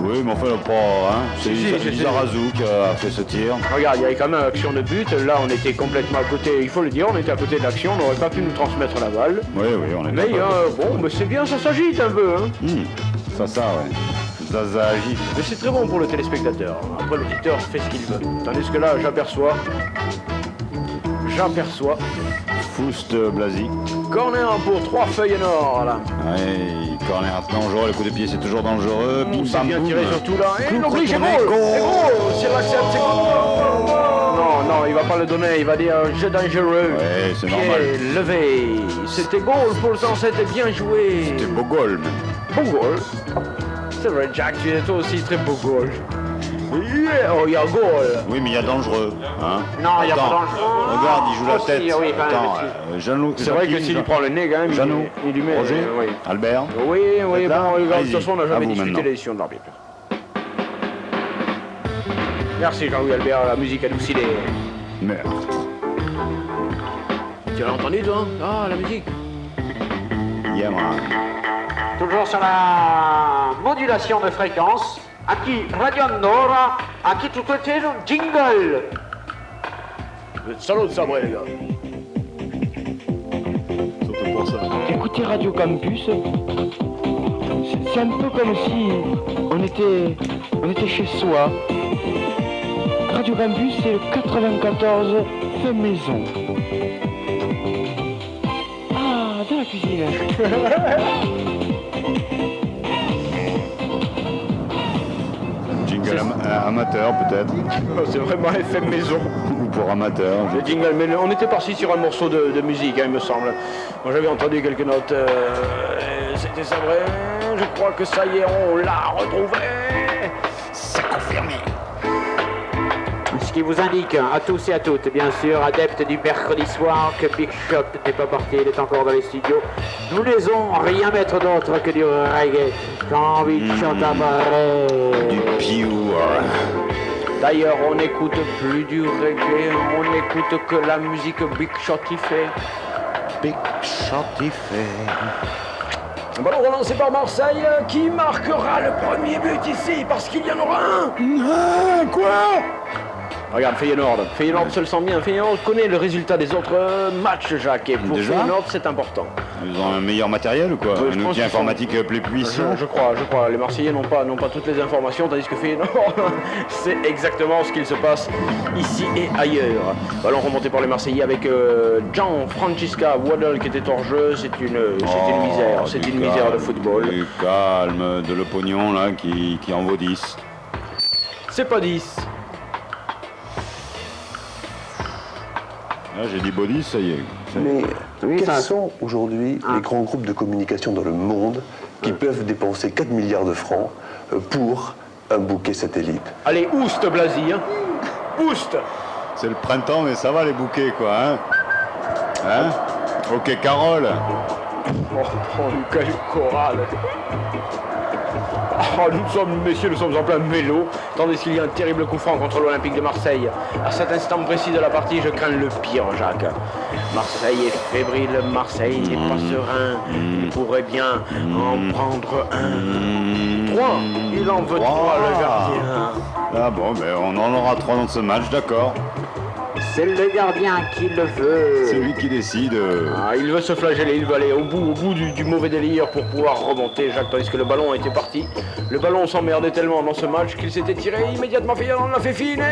B: Oui, mais enfin, pas. C'est Lizarazu qui a fait ce tir.
C: Regarde, il y avait quand même une action de but. Là, on était complètement à côté. Il faut le dire, on était à côté de l'action. On n'aurait pas pu nous transmettre la balle.
B: Oui, on est.
C: Mais mais c'est bien, ça s'agite un peu.
B: Ça, ouais. Ça agite.
C: Mais c'est très bon pour le téléspectateur. Après, l'auditeur fait ce qu'il veut. Tandis que là, j'aperçois.
B: Foust Blasi.
C: Corner pour 3 Feyenoord là.
B: Oui, corner dangereux, le coup de pied c'est toujours dangereux.
C: Bim bam bien tiré surtout là. Et l'oublie, c'est
B: goal.
C: S'il l'accepte, c'est goal. Non, il va pas le donner, il va dire jeu dangereux.
B: Ouais, c'est normal.
C: Pied levé. C'était goal pour le temps, c'était bien joué.
B: C'était beau goal même.
C: Bon goal. C'est vrai, Jack, tu es toi aussi très beau goal. Yeah, oh, il y a goal.
B: Oui, mais il y a dangereux. Hein.
G: Non, il n'y a pas dangereux.
B: Regarde, il joue la
G: Aussi,
B: tête.
G: oui,
B: Attends, Jeannot,
C: c'est vrai que s'il lui prend le nez, quand même,
B: Jeannot,
C: il lui met.
B: Roger,
C: oui.
B: Albert.
C: Oui, bon, de toute façon, on n'a jamais
B: discuté
C: discuté les décisions de l'arbitre. Merci Jean-Louis Albert, la musique adoucit les.
B: Merde.
C: Tu l'as entendu, toi? Ah, la musique.
B: Yeah, man.
G: Toujours sur la modulation de fréquence. Aquí Radio Nora, aquí tout est un jingle.
C: Vous êtes salaud de sabre, les gars.
B: Surtout pour ça.
A: Écoutez Radio Campus, c'est un peu comme si on était chez soi. Radio Campus, c'est le 94 fait maison. Ah, d'accord.
C: cuisine.
B: Jingle amateur peut-être.
C: C'est vraiment effet maison.
B: Ou pour amateur.
C: Le jingle, mais on était parti sur un morceau de musique, hein, il me semble. Moi j'avais entendu quelques notes. C'était ça vrai. Je crois que ça y est, on l'a retrouvé.
B: C'est confirmé.
G: Ce qui vous indique à tous et à toutes, bien sûr, adeptes du mercredi soir, que Big Shot n'est pas parti, il est encore dans les studios. Nous n'osons rien mettre d'autre que du reggae. Quand Big Shot apparaît.
B: Du pure.
C: D'ailleurs, on n'écoute plus du reggae, on n'écoute que la musique Big Shot y fait.
B: Big Shot y fait.
C: Un ballon relancé par Marseille, qui marquera le premier but ici, parce qu'il y en aura un. Quoi? Regarde, Feyenoord se le sent bien. Feyenoord connaît le résultat des autres matchs, Jacques. Et pour Feyenoord, c'est important.
B: Ils ont un meilleur matériel ou quoi? Un outil informatique plus puissant?
C: Je crois. Les Marseillais n'ont pas toutes les informations, tandis que Feyenoord, c'est exactement ce qu'il se passe ici et ailleurs. Ballon remonté par les Marseillais avec Gianfrancesca Waddle qui était hors jeu. C'est une misère. C'est une misère de football.
B: Du calme, de le pognon là qui en vaut 10.
C: C'est pas 10.
B: Là, j'ai dit body, ça y est.
J: Mais quels sont aujourd'hui les grands groupes de communication dans le monde qui peuvent dépenser 4 milliards de francs pour un bouquet satellite?
C: Allez, oust, Blasi, hein. Oust.
B: C'est le printemps, mais ça va les bouquets, quoi, hein? Ok, Carole.
C: Une caillou chorale. Nous sommes en plein mélo, tandis qu'il y a un terrible coup franc contre l'Olympique de Marseille. À cet instant précis de la partie, je crains le pire, Jacques. Marseille est fébrile, Marseille n'est pas serein. Il pourrait bien en prendre un. 3, il en veut 3, le gardien.
B: Ah bon, ben on en aura 3 dans ce match, d'accord.
G: C'est le gardien qui le veut.
B: C'est lui qui décide.
C: Il veut se flageller, il veut aller au bout du mauvais délire pour pouvoir remonter, Jacques, tandis que le ballon était parti. Le ballon s'emmerdait tellement dans ce match qu'il s'était tiré immédiatement. Feyenoord l'a fait finir.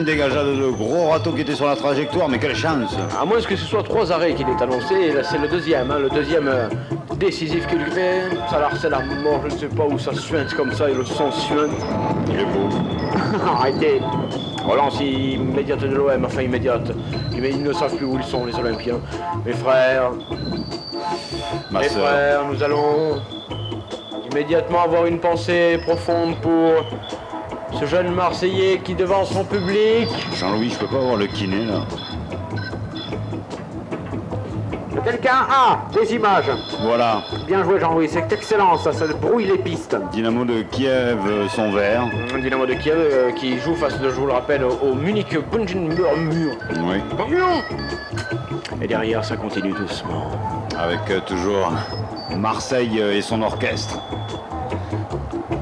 B: Dégagea de gros râteaux qui étaient sur la trajectoire, mais quelle chance!
C: À moins que ce soit 3 arrêts qu'il est annoncé, et là c'est le deuxième décisif qu'il fait. Ça là, c'est la mort, je ne sais pas où ça suinte comme ça, et le son suinte.
B: Il est beau.
C: Arrêtez! Relance immédiate de l'OM, enfin immédiate. Mais ils ne savent plus où ils sont, les Olympiens. Mes frères, nous allons immédiatement avoir une pensée profonde pour ce jeune Marseillais qui devant son public...
B: Jean-Louis, je peux pas avoir le kiné, là.
G: Quelqu'un a des images.
B: Voilà.
G: Bien joué Jean-Louis, c'est excellent, ça brouille les pistes.
B: Dynamo de Kiev, son vert.
C: Dynamo de Kiev qui joue face, je vous le rappelle, au Munich Bungenmur.
B: Oui.
C: Et derrière, ça continue doucement.
B: Avec toujours Marseille et son orchestre.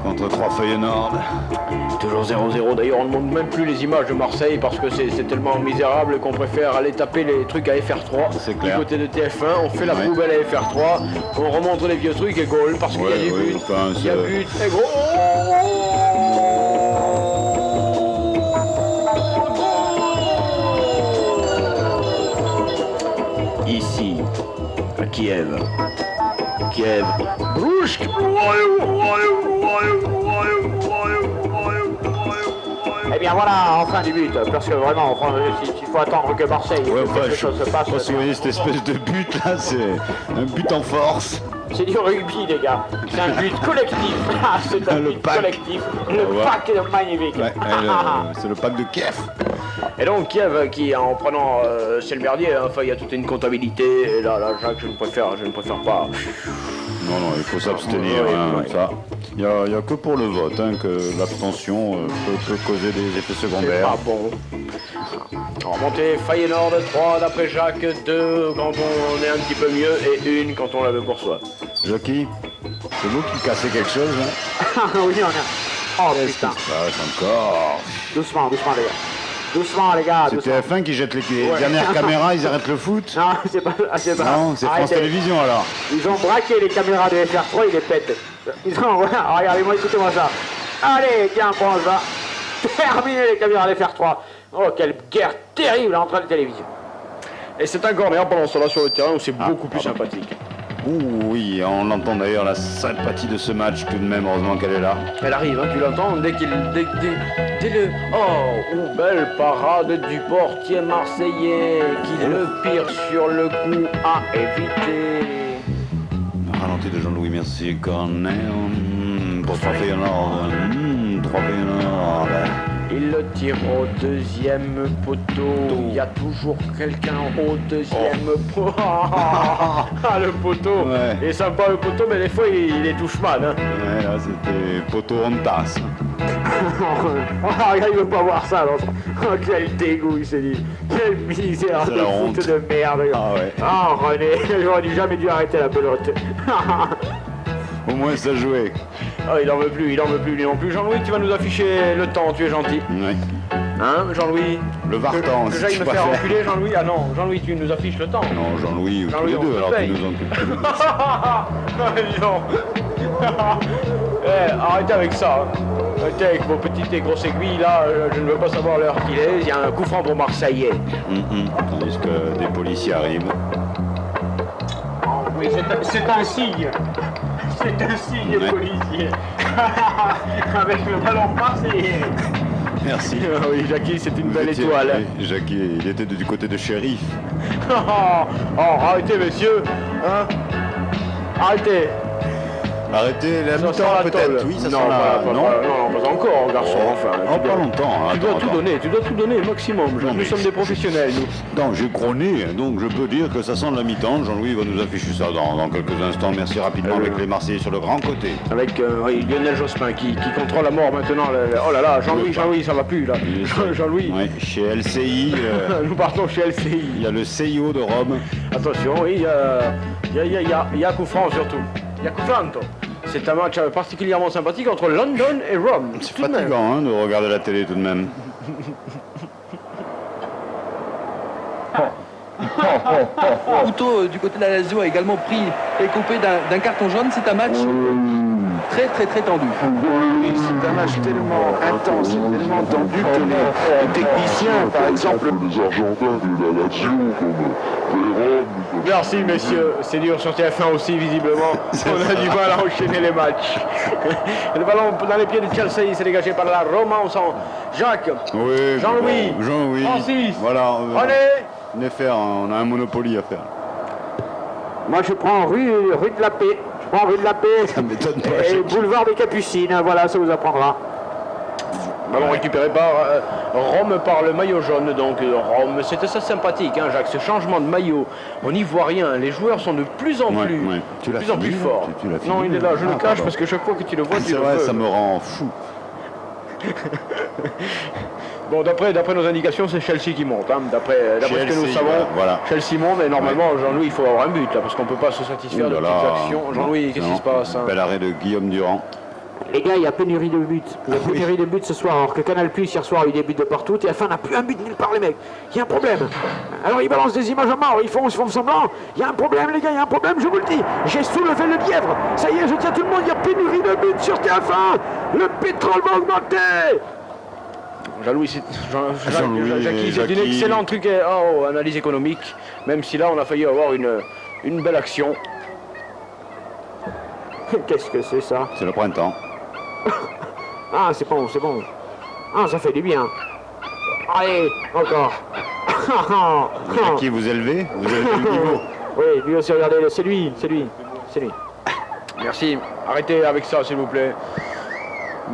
B: Contre 3 Feyenoord.
C: Toujours 0-0. D'ailleurs, on ne montre même plus les images de Marseille parce que c'est tellement misérable qu'on préfère aller taper les trucs à FR3.
B: C'est clair.
C: Du côté de TF1, on fait la poubelle à FR3, on remonte les vieux trucs et goal parce qu'il y a des buts. Il y a but et gros. Ici, à Kiev. Brouchk.
G: Eh bien voilà, enfin du but, parce que vraiment, il faut attendre que Marseille, quelque chose se passe.
B: Vous voyez cette espèce de but là, c'est un but en force.
G: C'est du rugby, les gars. C'est un but collectif. C'est un but collectif. Le pack est magnifique.
B: Ouais, c'est le pack de Kiev.
C: Et donc Kiev qui, en prenant, c'est le merdier, enfin il y a toute une comptabilité. Et là, Jacques, je ne préfère pas.
B: Non, il faut s'abstenir. Ça. Il n'y a que pour le vote que l'abstention peut causer des effets secondaires.
C: C'est pas bon. Remontée Feyenoord 3 d'après Jacques, 2 quand on est un petit peu mieux et 1 quand on la veut pour soi.
B: Jackie, c'est vous qui cassez quelque chose là?
G: Oui, on a. Oh putain.
B: Encore.
G: Doucement les gars. Doucement les gars.
B: C'est TF1 qui jette les dernières caméras, ils arrêtent le foot?
G: Non, c'est pas.
B: Non, c'est France Télévisions alors.
G: Ils ont braqué les caméras de FR3, ils les pètent. Regardez-moi, écoutez-moi ça. Allez, tiens, prends ça. Terminez les caméras de FR3. Oh, quelle guerre terrible entre les télévisions.
C: Et c'est un corner pendant ce temps-là sur le terrain où c'est beaucoup plus sympathique.
B: Oui, on entend d'ailleurs la sympathie de ce match tout de même, heureusement qu'elle est là.
C: Elle arrive, hein, tu l'entends, dès le... Oh, belle parade du portier marseillais qui le pire sur le coup à éviter.
B: Ralenti de Jean-Louis, merci. Corner pour 3 Feyenoord. 3 Feyenoord.
C: Il le tire au deuxième poteau. Il y a toujours quelqu'un au deuxième poteau. Ah, le poteau.
B: Ouais.
C: Il est sympa le poteau, mais des fois il les touche mal. Hein.
B: Ouais, là c'était poteau en tasse.
C: Ah, il veut pas voir ça. Alors. Oh, quel dégoût, il s'est dit. Quelle misère de foot de merde.
B: Ah ouais.
C: Ah, René, j'aurais jamais dû arrêter la pelote.
B: Au moins ça jouait.
C: Oh, il en veut plus, lui non plus. Jean-Louis, tu vas nous afficher le temps, tu es gentil.
B: Oui.
C: Hein, Jean-Louis?
B: Le Vartan,
C: que
B: si
C: j'aille
B: tu
C: me faire
B: préfères.
C: enculer, Jean-Louis? Ah non, Jean-Louis, tu nous affiches le temps.
B: Non, Jean-Louis, tous
C: Jean-Louis,
B: les
C: on
B: deux,
C: te
B: alors
C: paye.
B: tu nous enculpes tous les deux.
C: Non. Arrêtez avec ça. Hein. Arrêtez avec vos petites et grosses aiguilles là, je ne veux pas savoir l'heure qu'il est. Il y a un coup franc pour Marseillais.
B: Tandis que des policiers arrivent.
C: Oui, c'est un signe. C'est un signe, policier. Avec le ballon marseillais.
B: Merci.
C: Oui, Jackie, c'est une belle
B: étiez-
C: étoile.
B: oui, Jackie, il était du côté de shérif.
C: Oh, arrêtez, messieurs. Hein? Arrêtez.
B: Arrêtez la
C: Ça sent
B: mi-temps
C: la
B: peut-être.
C: tôle.
B: Oui, ça
C: non,
B: sent la...
C: non, pas encore, garçon. Enfin,
B: Oh, pas longtemps. Hein,
C: tu dois
B: attends,
C: tout
B: attends.
C: donner, tu dois tout donner, maximum.
B: Non,
C: Nous
B: mais
C: sommes des professionnels, nous.
B: Non, j'ai grogné, donc je peux dire que ça sent la mi-temps. Jean-Louis va nous afficher ça dans quelques instants. Merci rapidement avec les Marseillais sur le grand côté.
C: Avec oui, Lionel Jospin qui contrôle la mort maintenant. Oh là là, Jean-Louis, ça va plus là. Jean-Louis.
B: Oui, chez LCI,
C: Nous partons chez LCI.
B: il y a le CIO de Rome.
C: Attention, oui, il y a coup franc surtout. Il y a coup franc. C'est un match particulièrement sympathique entre London et Rome.
B: C'est
C: tout de même.
B: fatigant hein, de regarder la télé tout de même.
E: Couteau du côté de la Lazio a également pris et coupé d'un carton jaune. C'est un match très tendu.
I: Oui, c'est un match tellement intense, tellement tendu que les techniciens, par exemple,
H: Les Argentins de la Lazio, comme Vérone,
C: Merci messieurs, c'est dur sur TF1 aussi visiblement. On a du mal à enchaîner les matchs. Le ballon dans les pieds de Chelsea, il s'est dégagé par la Roma, on sent Jacques,
B: Oui,
C: Jean-Louis,
B: Jean-Louis.
C: Francis,
B: Voilà,
C: René.
B: on a un Monopoly à faire.
G: Moi, je prends rue de la Paix. Je prends rue de la Paix
B: Ça m'étonne pas.
G: et boulevard des Capucines. Voilà, ça vous apprendra.
C: Ballon récupéré par Rome par le maillot jaune. Donc Rome, c'était ça sympathique, hein, Jacques, ce changement de maillot. On n'y voit rien, les joueurs sont de plus en plus,
B: Ouais. Tu
C: de
B: l'as
C: plus en plus
B: fini,
C: forts.
B: tu l'as
C: Non,
B: fini.
C: il est là, je le cache
B: pardon.
C: parce que chaque fois que tu le vois, tu
B: C'est
C: le
B: vrai,
C: veux.
B: ça me rend fou.
C: Bon, d'après nos indications, c'est Chelsea qui monte. Hein. D'après ce que nous
B: Chelsea,
C: savons,
B: voilà.
C: Chelsea monte et normalement, Jean-Louis, il faut avoir un but là, parce qu'on ne peut pas se satisfaire de
B: Ouh là
C: petites
B: là.
C: actions. Jean-Louis, qu'est-ce qui se passe hein?
B: Bel arrêt de Guillaume Durand.
G: Les gars, il y a pénurie de buts. Il y a pénurie de buts ce soir. Alors que Canal Plus hier soir a eu des buts de partout. TF1 n'a plus un but nulle part, les mecs. Il y a un problème. Alors ils balancent des images à mort. Ils font semblant. Il y a un problème, les gars. Il y a un problème, je vous le dis. J'ai soulevé le lièvre. Ça y est, je tiens tout le monde. Il y a pénurie de buts sur TF1. Le pétrole va augmenter.
C: Jean-Louis, Jackie, c'est une excellente truc, analyse économique. Même si là, on a failli avoir une belle action.
G: Qu'est-ce que c'est ça?
B: C'est le printemps.
G: Ah, c'est bon, c'est bon. Ah, ça fait du bien. Allez, encore.
B: Jackie, vous élevez le niveau.
G: Oui, lui aussi, regardez, c'est lui.
C: Merci. Arrêtez avec ça, s'il vous plaît.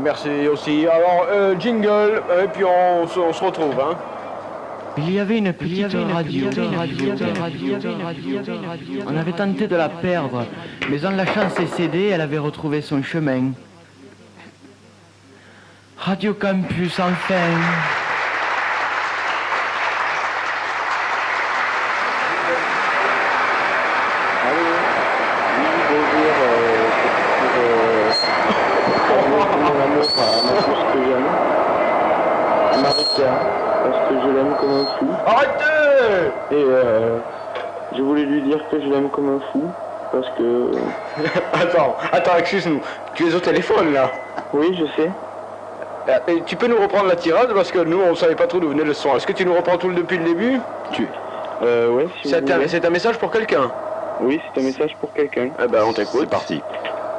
C: Merci aussi. Alors, jingle, et puis on se retrouve. Hein.
K: Il y avait une petite radio. On avait tenté de la perdre, mais en lâchant ses CD, elle avait retrouvé son chemin. Radio Campus, enfin.
L: Parce que je l'aime comme un fou.
C: Arrêtez!
L: Et je voulais lui dire que je l'aime comme un fou. Parce que...
C: Attends, excuse-nous. Tu es au téléphone là?
L: Oui, je sais.
C: Et tu peux nous reprendre la tirade parce que nous on savait pas trop d'où venait le son. Est-ce que tu nous reprends tout depuis le début?
L: Ouais, si vous voulez.
C: C'est un message pour quelqu'un?
L: Oui, c'est un message pour quelqu'un.
C: Eh ben, on t'écoute.
B: C'est parti.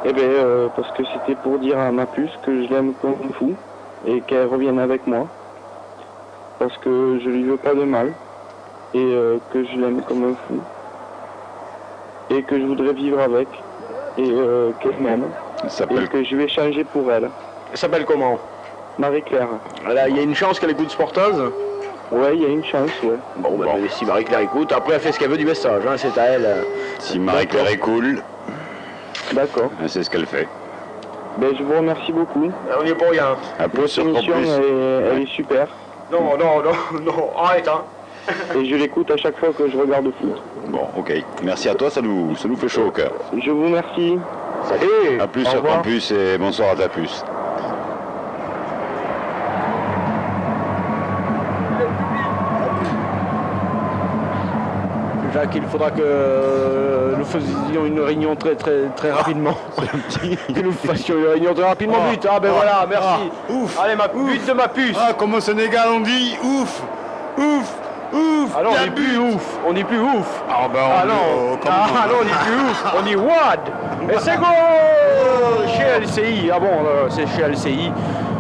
L: Eh ben, parce que c'était pour dire à ma puce que je l'aime comme fou et qu'elle revienne avec moi. Parce que je lui veux pas de mal et que je l'aime comme un fou. Et que je voudrais vivre avec et qu'elle m'aime. Et que je vais changer pour elle.
C: Elle s'appelle comment?
L: Marie-Claire.
C: Il y a une chance qu'elle écoute Sporteuse?
L: Ouais, il y a une chance, ouais.
C: Bon, si Marie-Claire écoute, après elle fait ce qu'elle veut du message, hein, c'est à elle.
B: Si Marie-Claire est cool,
L: d'accord.
B: C'est ce qu'elle fait.
L: Ben, je vous remercie beaucoup.
C: On n'y est pour rien.
B: À plus sur
L: L'émission,
B: Campus.
L: elle est super.
C: Non, arrête, hein.
L: Et je l'écoute à chaque fois que je regarde le foot.
B: Bon, ok. Merci à toi, ça nous fait chaud au cœur.
L: Je vous remercie.
C: Salut.
B: À plus
L: Au
B: sur
L: revoir.
B: Campus et bonsoir à ta puce.
C: Jacques, il faudra que nous faisions une réunion très rapidement. Que nous fassions une réunion très rapidement. But. Ah ben voilà, merci.
B: Ouf.
C: Allez, but de ma puce.
B: Ah, comme au Sénégal on dit ouf, ouf, ouf.
C: Alors on dit plus ouf, on dit plus ouf.
B: Ah ben
C: non, on dit plus ouf, on dit WAD. Et c'est goal chez LCI. Ah bon, c'est chez LCI.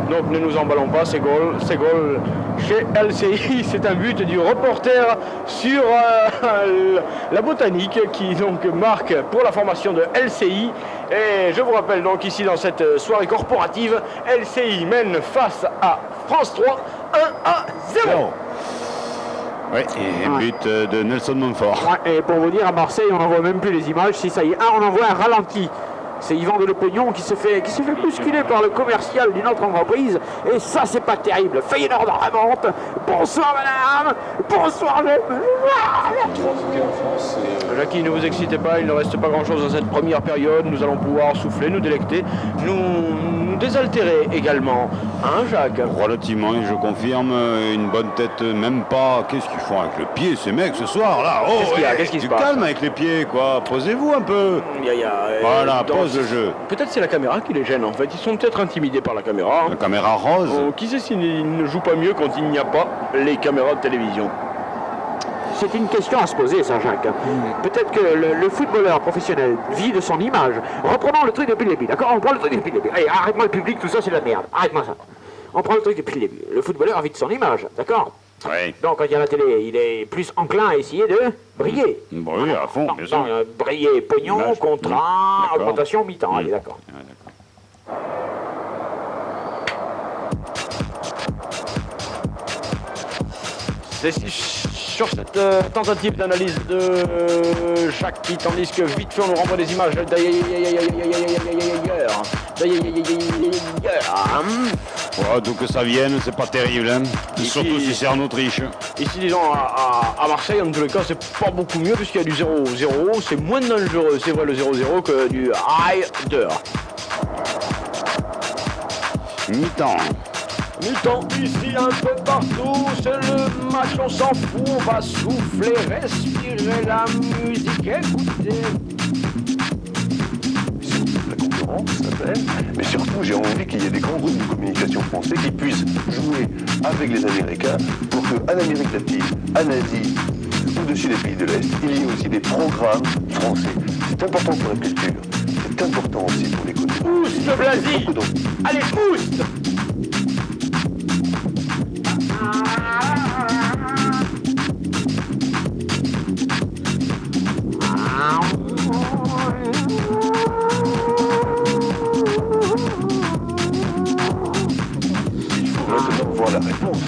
C: Donc ne nous emballons pas, c'est goal chez LCI. C'est un but du reporter sur la botanique qui donc marque pour la formation de LCI. Et je vous rappelle donc ici dans cette soirée corporative, LCI mène face à France 3 1-0.
B: Oui, et but de Nelson Montfort.
G: Ouais, et pour vous dire, à Marseille, on n'en voit même plus les images. Si ça y est, on en voit un ralenti. C'est Yvan Delepognon qui se fait bousculer par le commercial d'une autre entreprise. Et ça, c'est pas terrible. Feyenoord remonte. Bonsoir, madame. Bonsoir,
C: Jackie, ne vous excitez pas, il ne reste pas grand-chose dans cette première période. Nous allons pouvoir souffler, nous délecter, nous désaltérer également. Hein, Jacques?
B: Relativement, et je confirme, une bonne tête, même pas. Qu'est-ce qu'ils font avec le pied, ces mecs, ce soir, là? Oh,
C: Qu'est-ce qu'il y a? Qu'est-ce qui se passe?
B: calme avec les pieds, quoi. Posez-vous un peu. Voilà, pose le jeu.
C: Peut-être c'est la caméra qui les gêne, en fait. Ils sont peut-être intimidés par la caméra.
B: La caméra rose.
C: Qui sait s'ils ne jouent pas mieux quand il n'y a pas les caméras de télévision?
G: C'est une question à se poser, ça, Jacques. Peut-être que le footballeur professionnel vit de son image. Reprenons le truc depuis le début, d'accord? On prend le truc depuis le début. Allez, arrête-moi le public, tout ça, c'est de la merde. Arrête-moi ça. On prend le truc depuis le début. Le footballeur vit de son image, d'accord?
B: Oui.
G: Donc, quand il y a la télé, il est plus enclin à essayer de briller.
B: Oui, à fond, bien sûr.
G: Briller, pognon,
B: Image.
G: contrat,
B: D'accord.
G: augmentation, mi-temps. Allez, d'accord.
B: Ouais, d'accord.
C: C'est sur cette tentative d'analyse de Jacques qui, tandis que vite fait on nous renvoie des images d'ailleurs.
B: Ouais, donc que ça vienne, c'est pas terrible, hein. Surtout si c'est en Autriche.
C: Ici, disons, à Marseille, en tous les cas, c'est pas beaucoup mieux puisqu'il y a du 0-0. C'est moins dangereux, c'est vrai, le 0-0 que du Heider.
B: Mi-temps.
C: Mi-temps ici un peu partout, c'est le match, on s'en fout, on va souffler, respirer la musique, écouter.
J: La concurrence, ça fait. Mais surtout, j'ai envie qu'il y ait des grands groupes de communication français qui puissent jouer avec les Américains pour qu'en Amérique latine, en Asie, au-dessus des pays de l'Est, il y ait aussi des programmes français. C'est important pour la culture, c'est important aussi pour l'économie.
C: Pousse, Blasi! Allez, pousse!
J: Il faut maintenant voir la réponse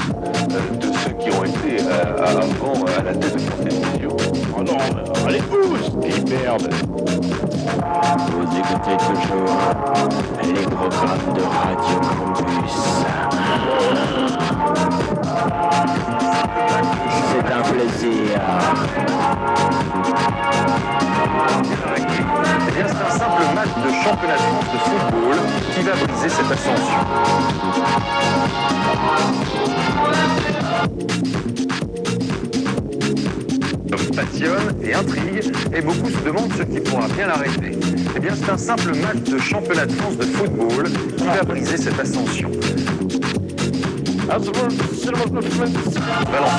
J: de ceux qui ont été avant à la tête de France Télévisions.
C: Oh non, allez, pousse!
B: Et merde.
M: Vous écoutez toujours les programmes de Radio Campus. C'est un plaisir.
J: Eh bien, c'est un simple match de championnat de France de football qui va briser cette ascension. L'homme passionne et intrigue, et beaucoup se demandent ce qui pourra bien l'arrêter. Eh bien, c'est un simple match de championnat de France de football qui va briser cette ascension. Balance.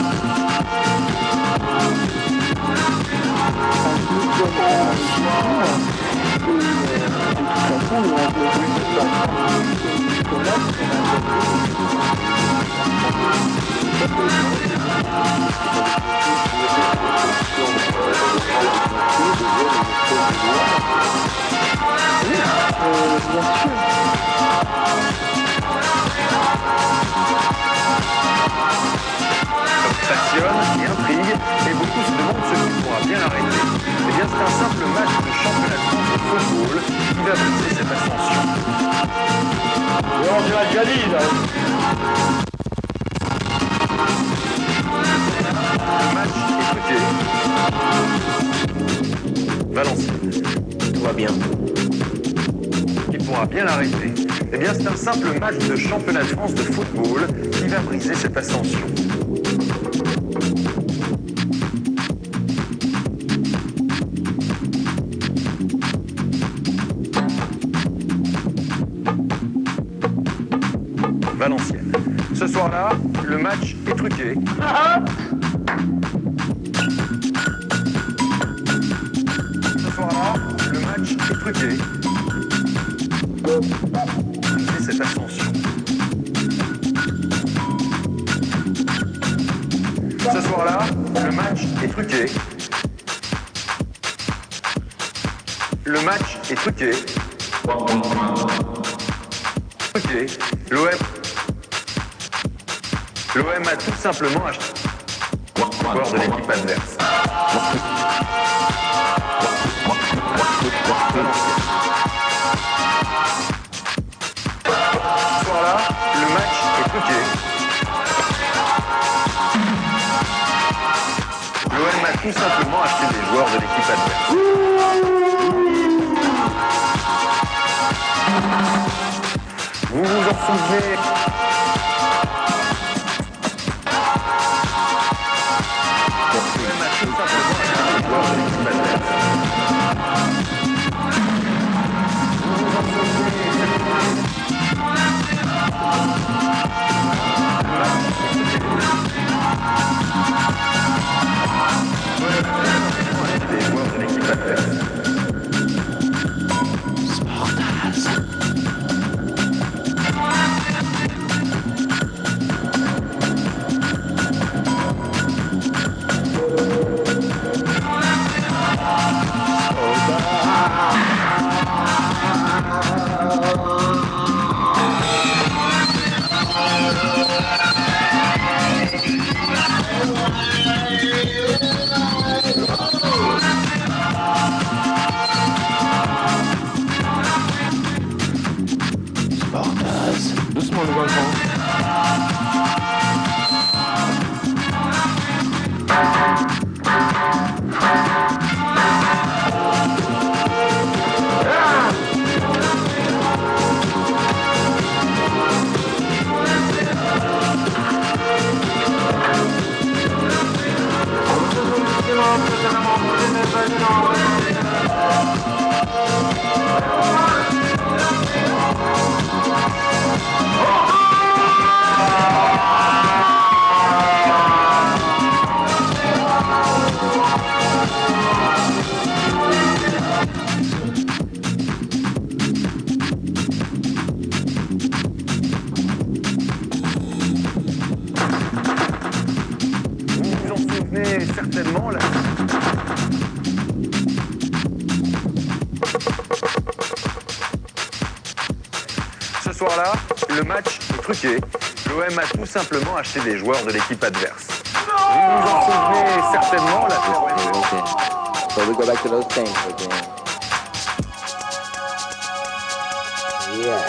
J: Passionne et intrigue, et beaucoup se demandent ce qui pourra bien l'arrêter. Eh bien, c'est un simple match de championnat de France de football qui va briser cette ascension.
C: Et on dirait déjà dit, là.
J: Le match est truqué. Valenciennes.
M: Tout va bien.
J: Qui pourra bien l'arrêter. Eh bien, c'est un simple match de championnat de France de football qui va briser cette ascension. Valenciennes. Ce soir-là, le match est truqué. Ce soir-là, le match est truqué. C'est cette ascension. Ce soir-là, le match est truqué. Le match est truqué. Truqué. L'OM a tout simplement acheté le joueur de l'équipe adverse. Ce soir-là, le match est truqué. L'OM a tout simplement acheté des joueurs de l'équipe adverse. Vous vous en souvenez? L'OM a tout simplement acheté des joueurs de l'équipe adverse. Vous vous en souvenez? Des joueurs de l'équipe adverse.
C: Doucement les enfants.
J: Certainement là. Ce soir-là, le match est truqué. L'OM a tout simplement acheté des joueurs de l'équipe adverse. Vous vous en souvenez certainement là.
M: So we go back to those things again. Yeah.